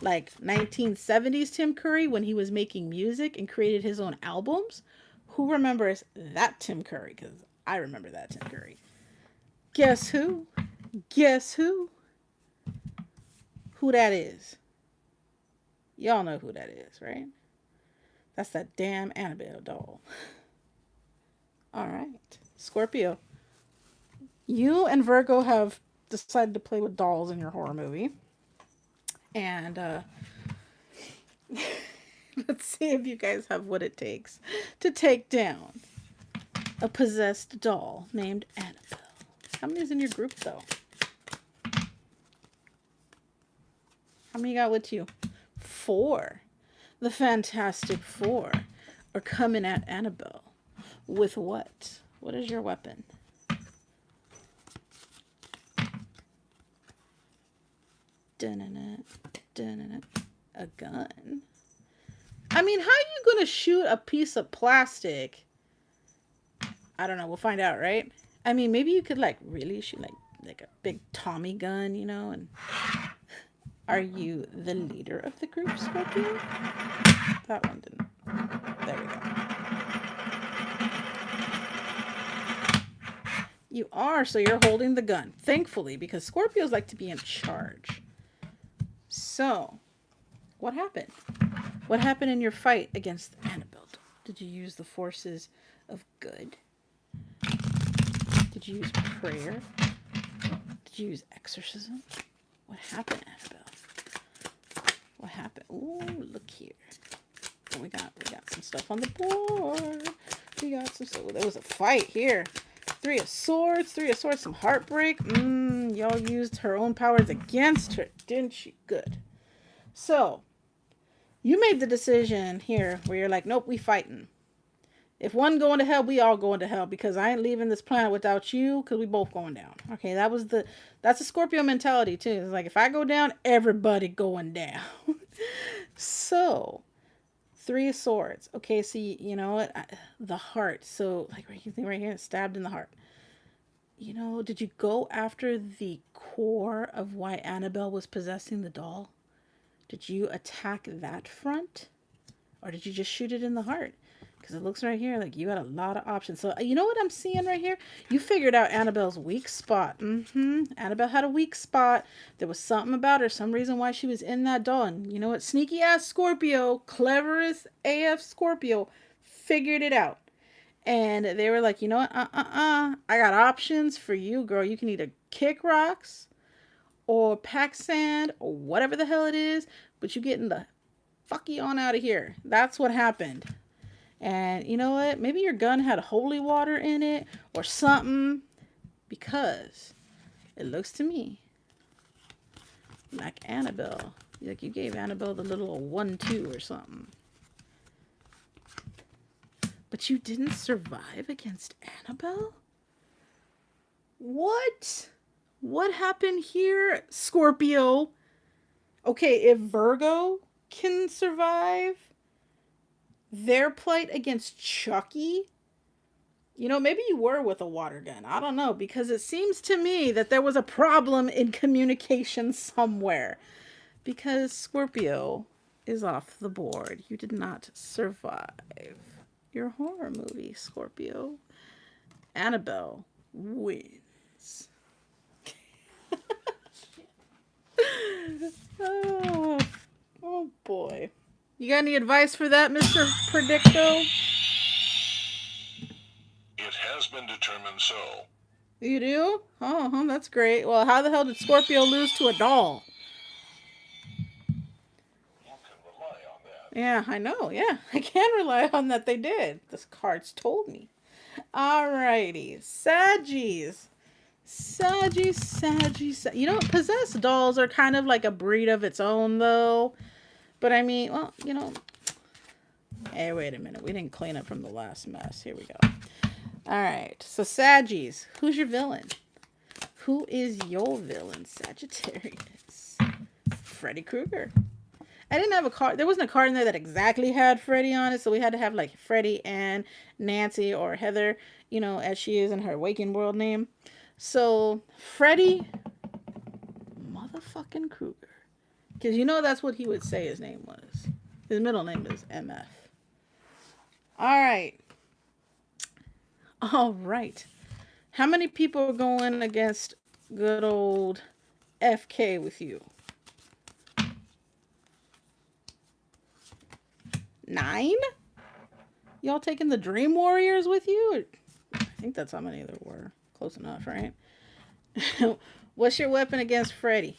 Like 1970s Tim Curry when he was making music and created his own albums. Who remembers that Tim Curry? Because I remember that Tim Curry. Guess who? Guess who? Who that is? Y'all know who that is, right? That's that damn Annabelle doll. All right. Scorpio. You and Virgo have decided to play with dolls in your horror movie. And let's see if you guys have what it takes to take down a possessed doll named Annabelle. How many is in your group, though? How many you got with you? 4. The Fantastic Four are coming at Annabelle. With what? What is your weapon? A gun? I mean, how are you going to shoot a piece of plastic? I don't know. We'll find out, right? I mean, maybe you could like really shoot like a big Tommy gun, you know? And are you the leader of the group, Scorpio? That one didn't. There we go. You are, so you're holding the gun. Thankfully, because Scorpios like to be in charge. So, what happened? What happened in your fight against Annabelle? Did you use the forces of good? Did you use prayer? Did you use exorcism? What happened, Annabelle? What happened? Ooh, look here. We got some stuff on the board. We got some stuff. There was a fight here. 3 of Swords, some heartbreak. Y'all used her own powers against her, didn't she? Good. So, you made the decision here where you're like, nope, we fighting. If one going to hell, we all going to hell because I ain't leaving this planet without you because we both going down. Okay, that's a Scorpio mentality too. It's like if I go down, everybody going down. So, 3 of Swords. Okay, so you know what? The heart. So like right here, stabbed in the heart. You know, did you go after the core of why Annabelle was possessing the doll? Did you attack that front? Or did you just shoot it in the heart? Because it looks right here like you had a lot of options. So you know what I'm seeing right here? You figured out Annabelle's weak spot. Annabelle had a weak spot. There was something about her, some reason why she was in that doll. And you know what? Sneaky ass Scorpio, cleverest AF Scorpio, figured it out. And they were like, you know what? I got options for you, girl. You can either kick rocks or pack sand or whatever the hell it is, but you getting the fucky on out of here. That's what happened. And you know what? Maybe your gun had holy water in it or something. Because it looks to me like Annabelle. Like you gave Annabelle the little 1-2 or something. But you didn't survive against Annabelle? What? What happened here, Scorpio? Okay, if Virgo can survive their plight against Chucky, you know, maybe you were with a water gun. I don't know, because it seems to me that there was a problem in communication somewhere. Because Scorpio is off the board. You did not survive your horror movie, Scorpio. Annabelle wins. Oh, oh boy. You got any advice for that, Mr. Predicto? It has been determined so. You do? Oh, that's great. Well, how the hell did Scorpio lose to a doll? You can rely on that. Yeah, I know. Yeah, I can rely on that they did. This cards told me. Alrighty. Saggies. Saggies. You know, possessed dolls are kind of like a breed of its own, though. But I mean, well, you know. Hey, wait a minute. We didn't clean up from the last mess. Here we go. Alright. So, Saggies. Who's your villain? Who is your villain, Sagittarius? Freddy Krueger. I didn't have a card. There wasn't a card in there that exactly had Freddy on it, so we had to have like Freddy and Nancy or Heather, you know, as she is in her Waking World name. So Freddy motherfucking Krueger, because you know that's what he would say his name was. His middle name is MF. All right. How many people are going against good old FK with you? 9? Y'all taking the Dream Warriors with you? I think that's how many there were. Close enough, right? What's your weapon against Freddy?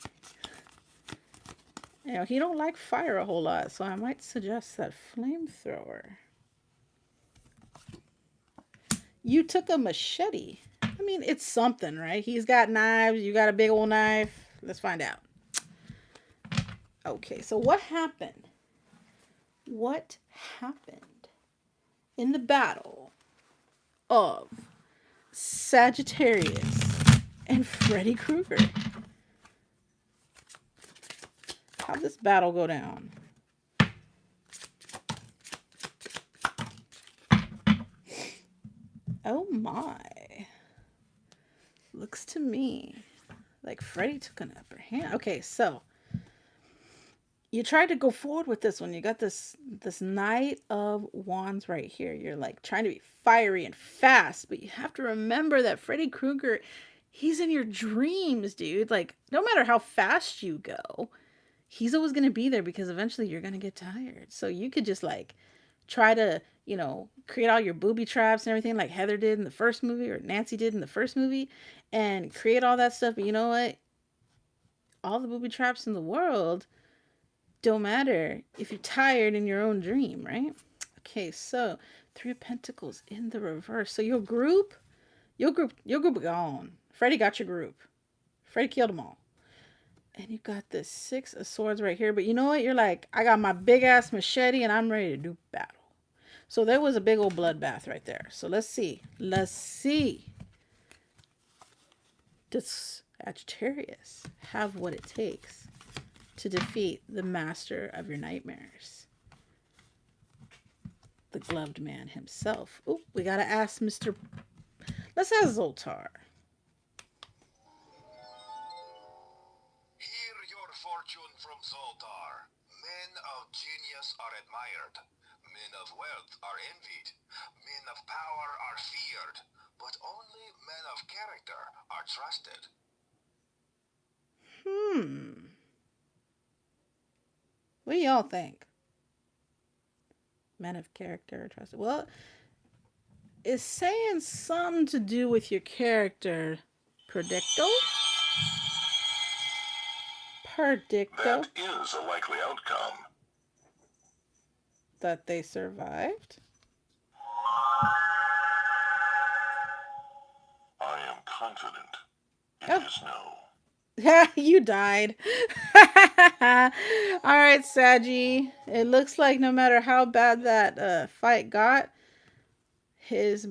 You know, he don't like fire a whole lot, so I might suggest that flamethrower. You took a machete. I mean, it's something, right? He's got knives. You got a big old knife. Let's find out. Okay, so what happened? What happened in the battle of Sagittarius and Freddy Krueger? How'd this battle go down? Oh my. Looks to me like Freddy took an upper hand. Okay, so you tried to go forward with this one. You got this Knight of Wands right here. You're like trying to be fiery and fast, but you have to remember that Freddy Krueger, he's in your dreams, dude. Like, no matter how fast you go, he's always going to be there because eventually you're going to get tired. So you could just like try to, you know, create all your booby traps and everything like Heather did in the first movie or Nancy did in the first movie and create all that stuff. But you know what? All the booby traps in the world don't matter if you're tired in your own dream, right? Okay, so 3 of Pentacles in the reverse. So your group gone. Freddy got your group. Freddy killed them all. And you got this 6 of Swords right here. But you know what? You're like, I got my big ass machete and I'm ready to do battle. So there was a big old bloodbath right there. So let's see. Let's see. Does Sagittarius have what it takes to defeat the master of your nightmares? The gloved man himself. Oh, we gotta ask Mr. Let's ask Zoltar. Hear your fortune from Zoltar. Men of genius are admired. Men of wealth are envied. Men of power are feared. But only men of character are trusted. What do y'all think? Men of character are trusted. Well, it's saying something to do with your character, Predicto. That is a likely outcome. That they survived. I am confident. It Oh. is no. You died. All right, Saggy. It looks like no matter how bad that fight got, his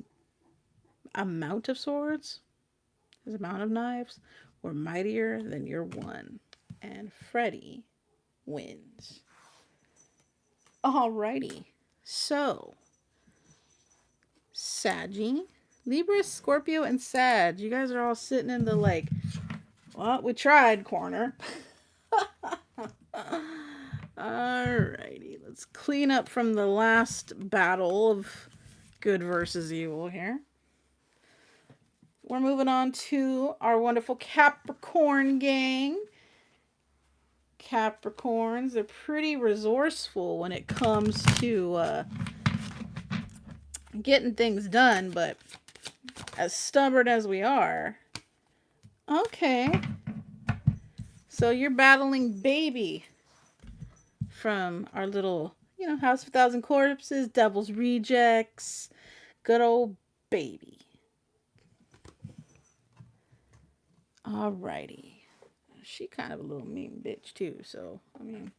amount of swords, his amount of knives, were mightier than your one. And Freddy wins. Alrighty. So, Saggy, Libra, Scorpio, and Sag. You guys are all sitting in the like, well, we tried corner. Alrighty, let's clean up from the last battle of good versus evil here. We're moving on to our wonderful Capricorn gang. Capricorns, they're pretty resourceful when it comes to getting things done, but as stubborn as we are. Okay. So you're battling Baby from our little, House of 1,000 Corpses, Devil's Rejects, good old Baby. Alrighty. She kind of a little mean bitch too, so, I mean,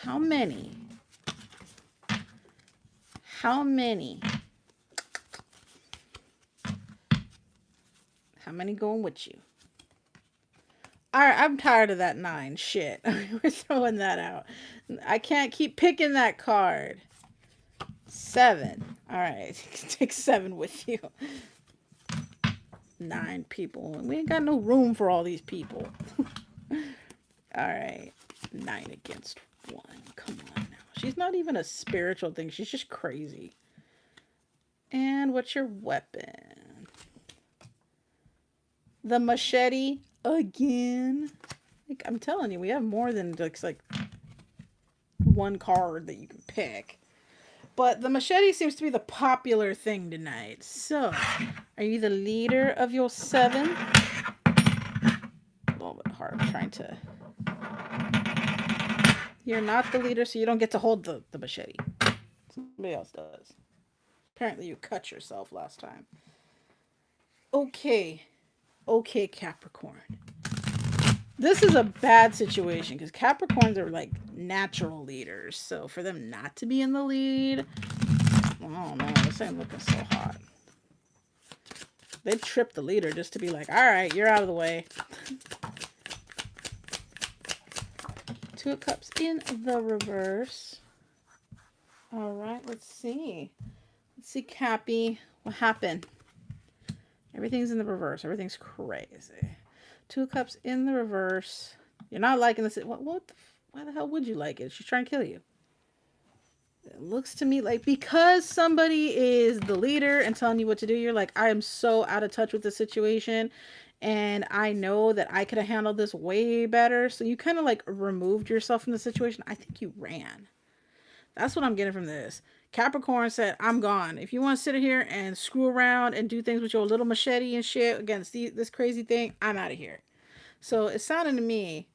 how many going with you? Alright, I'm tired of that 9 shit. We're throwing that out. I can't keep picking that card. 7. Alright, take 7 with you. 9 people. We ain't got no room for all these people. Alright. 9 against 1. Come on now. She's not even a spiritual thing. She's just crazy. And what's your weapon? The machete again. Like, I'm telling you, we have more than just like one card that you can pick. But the machete seems to be the popular thing tonight. So, are you the leader of your 7? A little bit hard trying to... You're not the leader, so you don't get to hold the machete. Somebody else does. Apparently you cut yourself last time. Okay, Capricorn. This is a bad situation because Capricorns are like natural leaders. So for them not to be in the lead, oh no, this ain't looking so hot. They tripped the leader just to be like, all right, you're out of the way. 2 of Cups in the reverse. All right, let's see. Let's see, Cappy. What happened? Everything's in the reverse. Everything's crazy. 2 of Cups in the reverse. You're not liking this. Why the hell would you like it? She's trying to kill you. It looks to me like because somebody is the leader and telling you what to do, you're like, I am so out of touch with the situation. And I know that I could have handled this way better. So you kind of like removed yourself from the situation. I think you ran. That's what I'm getting from this. Capricorn said, I'm gone. If you want to sit here and screw around and do things with your little machete and shit against this crazy thing, I'm out of here. So it sounded to me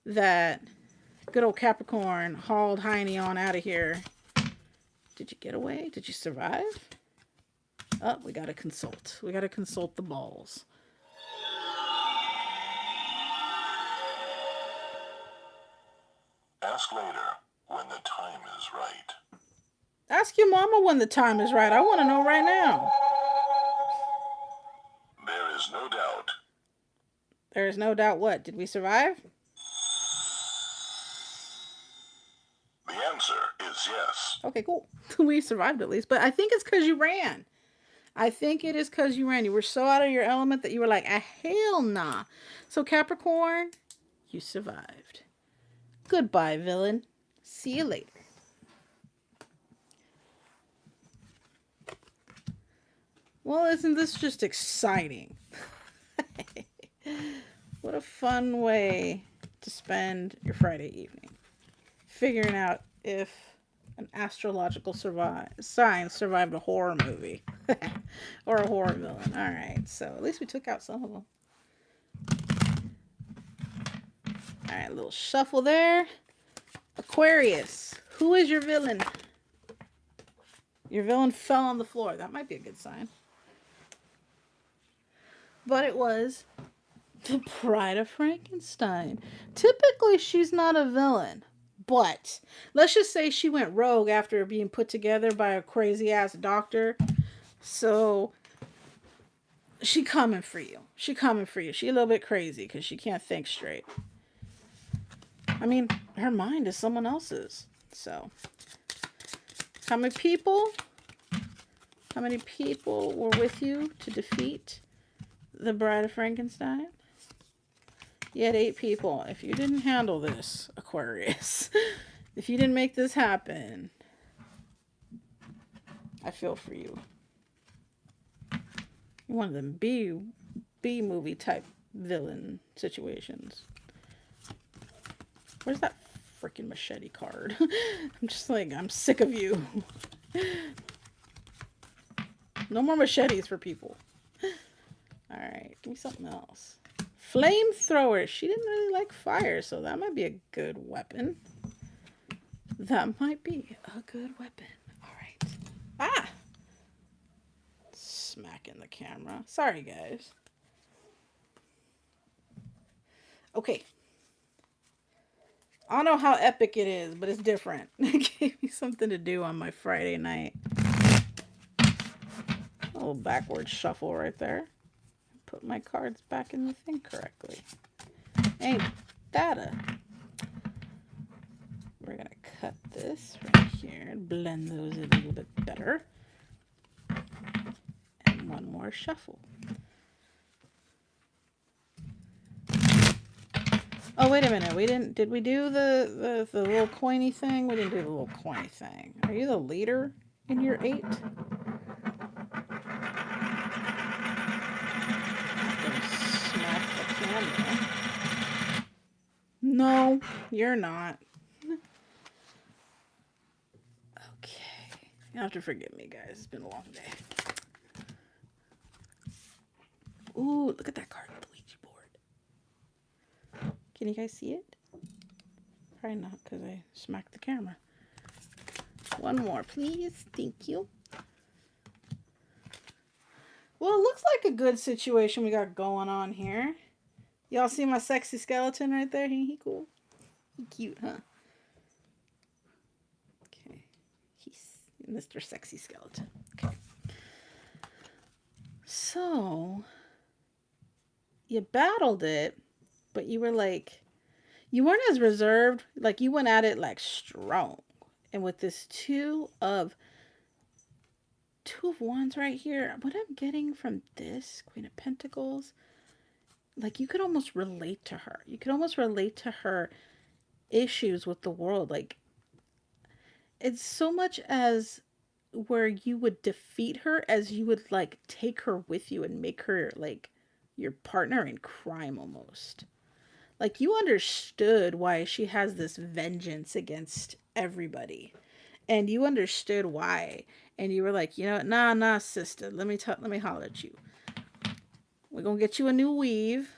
that good old Capricorn hauled Heine on out of here. Did you get away? Did you survive? Oh, we got to consult. We got to consult the balls. Ask later when the time is right. Ask your mama when the time is right. I want to know right now. There is no doubt. There is no doubt what? Did we survive? The answer is yes. Okay, cool. We survived at least. But I think it's because you ran. I think it is because you ran. You were so out of your element that you were like, hell nah. So Capricorn, you survived. Goodbye, villain. See you later. Well, isn't this just exciting? What a fun way to spend your Friday evening. Figuring out if an astrological sign survived a horror movie. Or a horror villain. Alright, so at least we took out some of them. Alright, a little shuffle there. Aquarius, who is your villain? Your villain fell on the floor. That might be a good sign. But it was the Bride of Frankenstein. Typically, she's not a villain. But let's just say she went rogue after being put together by a crazy ass doctor. So she coming for you. She coming for you. She a little bit crazy because she can't think straight. I mean, her mind is someone else's. So how many people were with you to defeat the Bride of Frankenstein? You had 8 people. If you didn't handle this, Aquarius, if you didn't make this happen, I feel for you. You're one of them B movie type villain situations. Where's that freaking machete card? I'm just like, I'm sick of you. No more machetes for people. Alright, give me something else. Flamethrower. She didn't really like fire, so that might be a good weapon. That might be a good weapon. Alright. Ah! Smacking the camera. Sorry, guys. Okay. I don't know how epic it is, but it's different. It gave me something to do on my Friday night. A little backward shuffle right there. Put my cards back in the thing correctly. Ain't that a... We're going to cut this right here and blend those a little bit better. And one more shuffle. Oh, wait a minute. Did we do the little coiny thing? We didn't do the little coiny thing. Are you the leader in your 8? Smack the camera. No, you're not. Okay. You have to forgive me, guys. It's been a long day. Ooh, look at that card. The Ouija board. Can you guys see it? Probably not because I smacked the camera. One more, please. Thank you. Well, it looks like a good situation we got going on here. Y'all see my sexy skeleton right there? He cool. He cute, huh? Okay. He's Mr. Sexy Skeleton. Okay. So, you battled it, but you were like, you weren't as reserved. Like, you went at it like strong. And with this two of Wands right here, what I'm getting from this Queen of Pentacles, like, you could almost relate to her. You could almost relate to her issues with the world. Like, it's so much as where you would defeat her as you would, like, take her with you and make her, like, your partner in crime almost. Like, you understood why she has this vengeance against everybody. And you understood why. And you were like, you know, nah, sister. Let me holler at you. We're going to get you a new weave.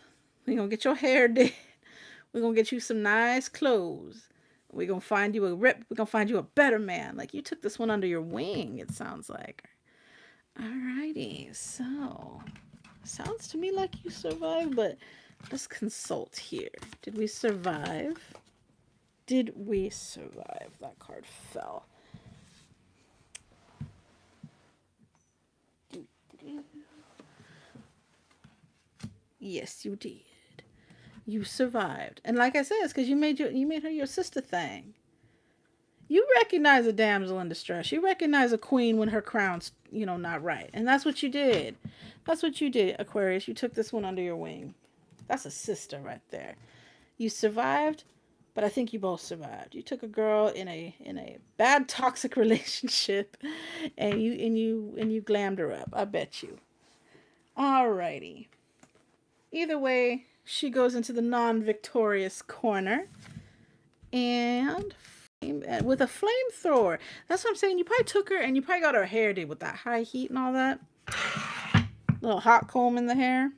We're going to get your hair did. We're going to get you some nice clothes. We're going to find you we're going to find you a better man. Like, you took this one under your wing, it sounds like. Alrighty. So, sounds to me like you survived, but let's consult here. Did we survive? Did we survive? That card fell. Yes, you did. You survived. And like I said, it's because you made her your sister thing. You recognize a damsel in distress. You recognize a queen when her crown's, not right. And that's what you did. That's what you did, Aquarius. You took this one under your wing. That's a sister right there. You survived, but I think you both survived. You took a girl in a bad toxic relationship and you glammed her up. I bet you. Alrighty. Either way, she goes into the non-victorious corner. And with a flamethrower. That's what I'm saying. You probably took her and you probably got her hair did with that high heat and all that. Little hot comb in the hair.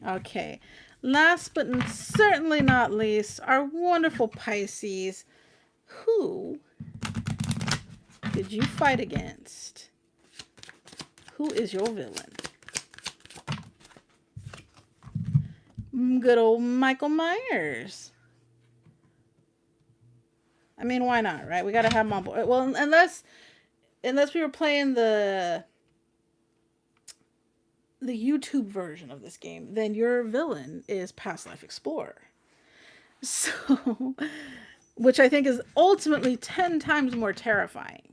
Okay. Last but certainly not least, our wonderful Pisces. Who did you fight against? Who is your villain? Good old Michael Myers. I mean, why not, right? We gotta have him on board. Well, unless we were playing the YouTube version of this game, then your villain is Past Life Explorer. So, which I think is ultimately 10 times more terrifying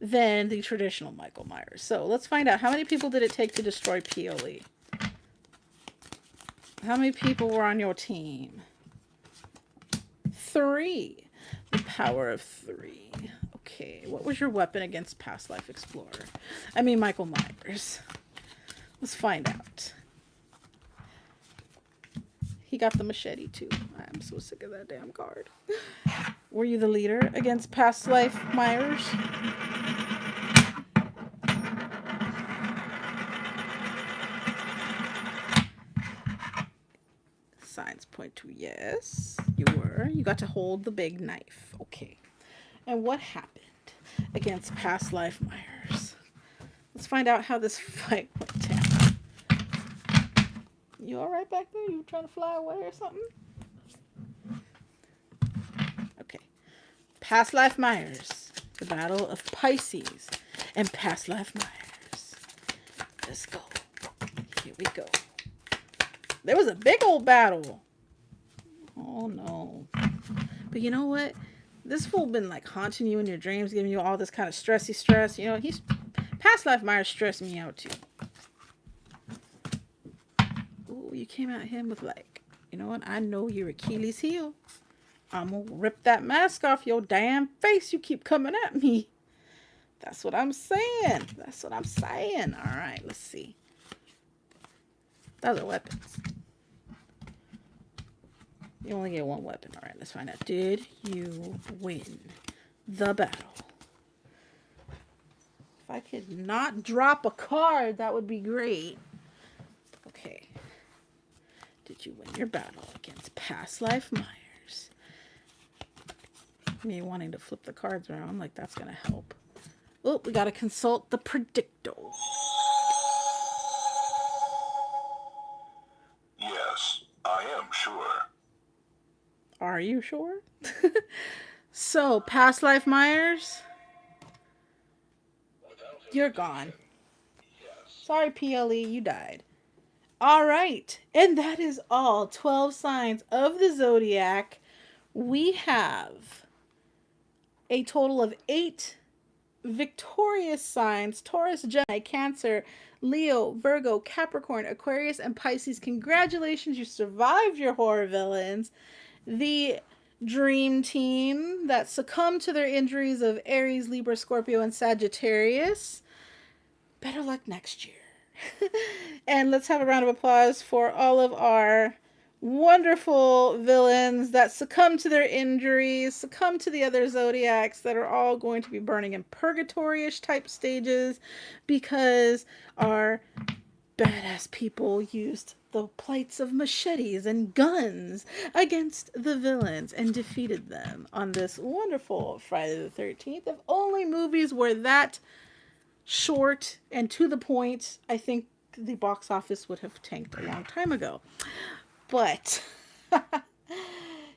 than the traditional Michael Myers. So let's find out, how many people did it take to destroy PLE? How many people were on your team? 3. The power of 3. Okay, what was your weapon against Past Life Explorer? I mean, Michael Myers. Let's find out. He got the machete too. I'm so sick of that damn card. Were you the leader against Past Life Myers? Signs point to yes, you were. You got to hold the big knife. Okay. And what happened against Past Life Myers? Let's find out how this fight went down. You all right back there? You trying to fly away or something? Okay. Past Life Myers. The Battle of Pisces and Past Life Myers. Let's go. Here we go. There was a big old battle. Oh no. But you know what? This fool been like haunting you in your dreams, giving you all this kind of stressy stress. You know, he's Past Life Myers stressed me out too. Ooh, you came at him with like, you know what? I know your Achilles heel. I'm gonna rip that mask off your damn face. You keep coming at me. That's what I'm saying. That's what I'm saying. All right, let's see. Those are weapons. You only get one weapon. All right, let's find out. Did you win the battle? If I could not drop a card, that would be great. Okay. Did you win your battle against Past Life Myers? Me wanting to flip the cards around, like that's going to help. Oh, we got to consult the predictor. Yes, I am sure. Are you sure? So, Past Life Myers, you're gone. Sorry, PLE, you died. All right. And that is all 12 signs of the zodiac. We have a total of 8 victorious signs: Taurus, Gemini, Cancer, Leo, Virgo, Capricorn, Aquarius, and Pisces. Congratulations, you survived your horror villains. The dream team that succumbed to their injuries of Aries, Libra, Scorpio, and Sagittarius. Better luck next year. And let's have a round of applause for all of our wonderful villains that succumb to their injuries, succumb to the other zodiacs that are all going to be burning in purgatory-ish type stages because our badass people used the plights of machetes and guns against the villains and defeated them on this wonderful Friday the 13th. If only movies were that short and to the point, I think the box office would have tanked a long time ago. But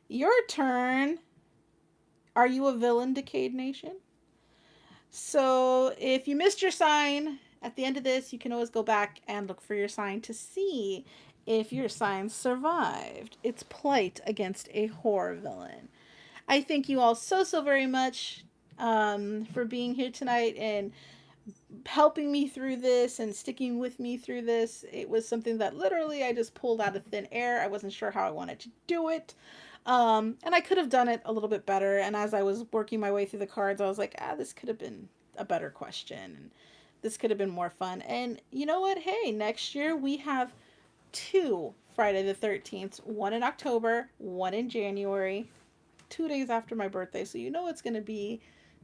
your turn. Are you a villain, Decayed Nation? So if you missed your sign at the end of this, you can always go back and look for your sign to see if your sign survived its plight against a horror villain. I thank you all so very much for being here tonight and helping me through this and sticking with me through this. It was something that literally I just pulled out of thin air. I wasn't sure how I wanted to do it. And I could have done it a little bit better. And as I was working my way through the cards, I was like, this could have been a better question. And this could have been more fun. And you know what? Hey, next year we have 2 Friday the 13th, one in October, one in January, 2 days after my birthday. So you know it's going to be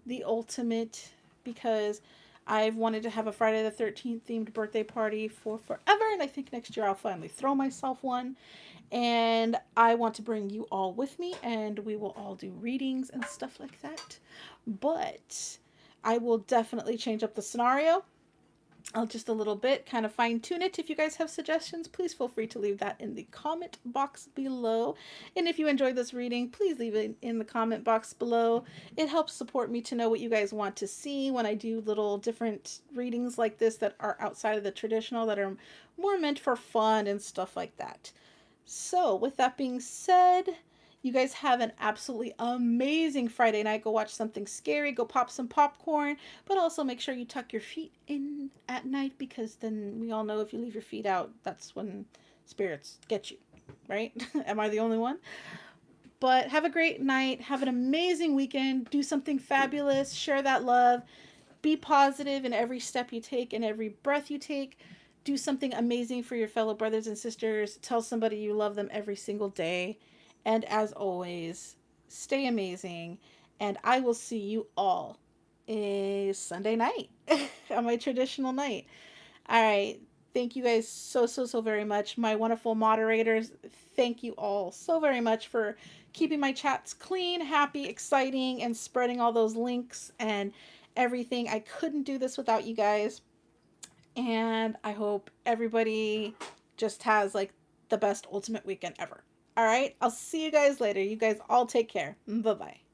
the ultimate, because I've wanted to have a Friday the 13th themed birthday party for forever, and I think next year I'll finally throw myself one. And I want to bring you all with me, and we will all do readings and stuff like that. But I will definitely change up the scenario. I'll just a little bit kind of fine tune it. If you guys have suggestions, please feel free to leave that in the comment box below. And if you enjoyed this reading, please leave it in the comment box below. It helps support me to know what you guys want to see when I do little different readings like this that are outside of the traditional, that are more meant for fun and stuff like that. So, with that being said, you guys have an absolutely amazing Friday night. Go watch something scary, go pop some popcorn, but also make sure you tuck your feet in at night, because then we all know if you leave your feet out, that's when spirits get you, right? Am I the only one? But have a great night. Have an amazing weekend. Do something fabulous. Share that love. Be positive in every step you take and every breath you take. Do something amazing for your fellow brothers and sisters. Tell somebody you love them every single day. And as always, stay amazing. And I will see you all Sunday night on my traditional night. All right. Thank you guys so very much. My wonderful moderators, thank you all so very much for keeping my chats clean, happy, exciting, and spreading all those links and everything. I couldn't do this without you guys. And I hope everybody just has like the best ultimate weekend ever. All right. I'll see you guys later. You guys all take care. Bye bye.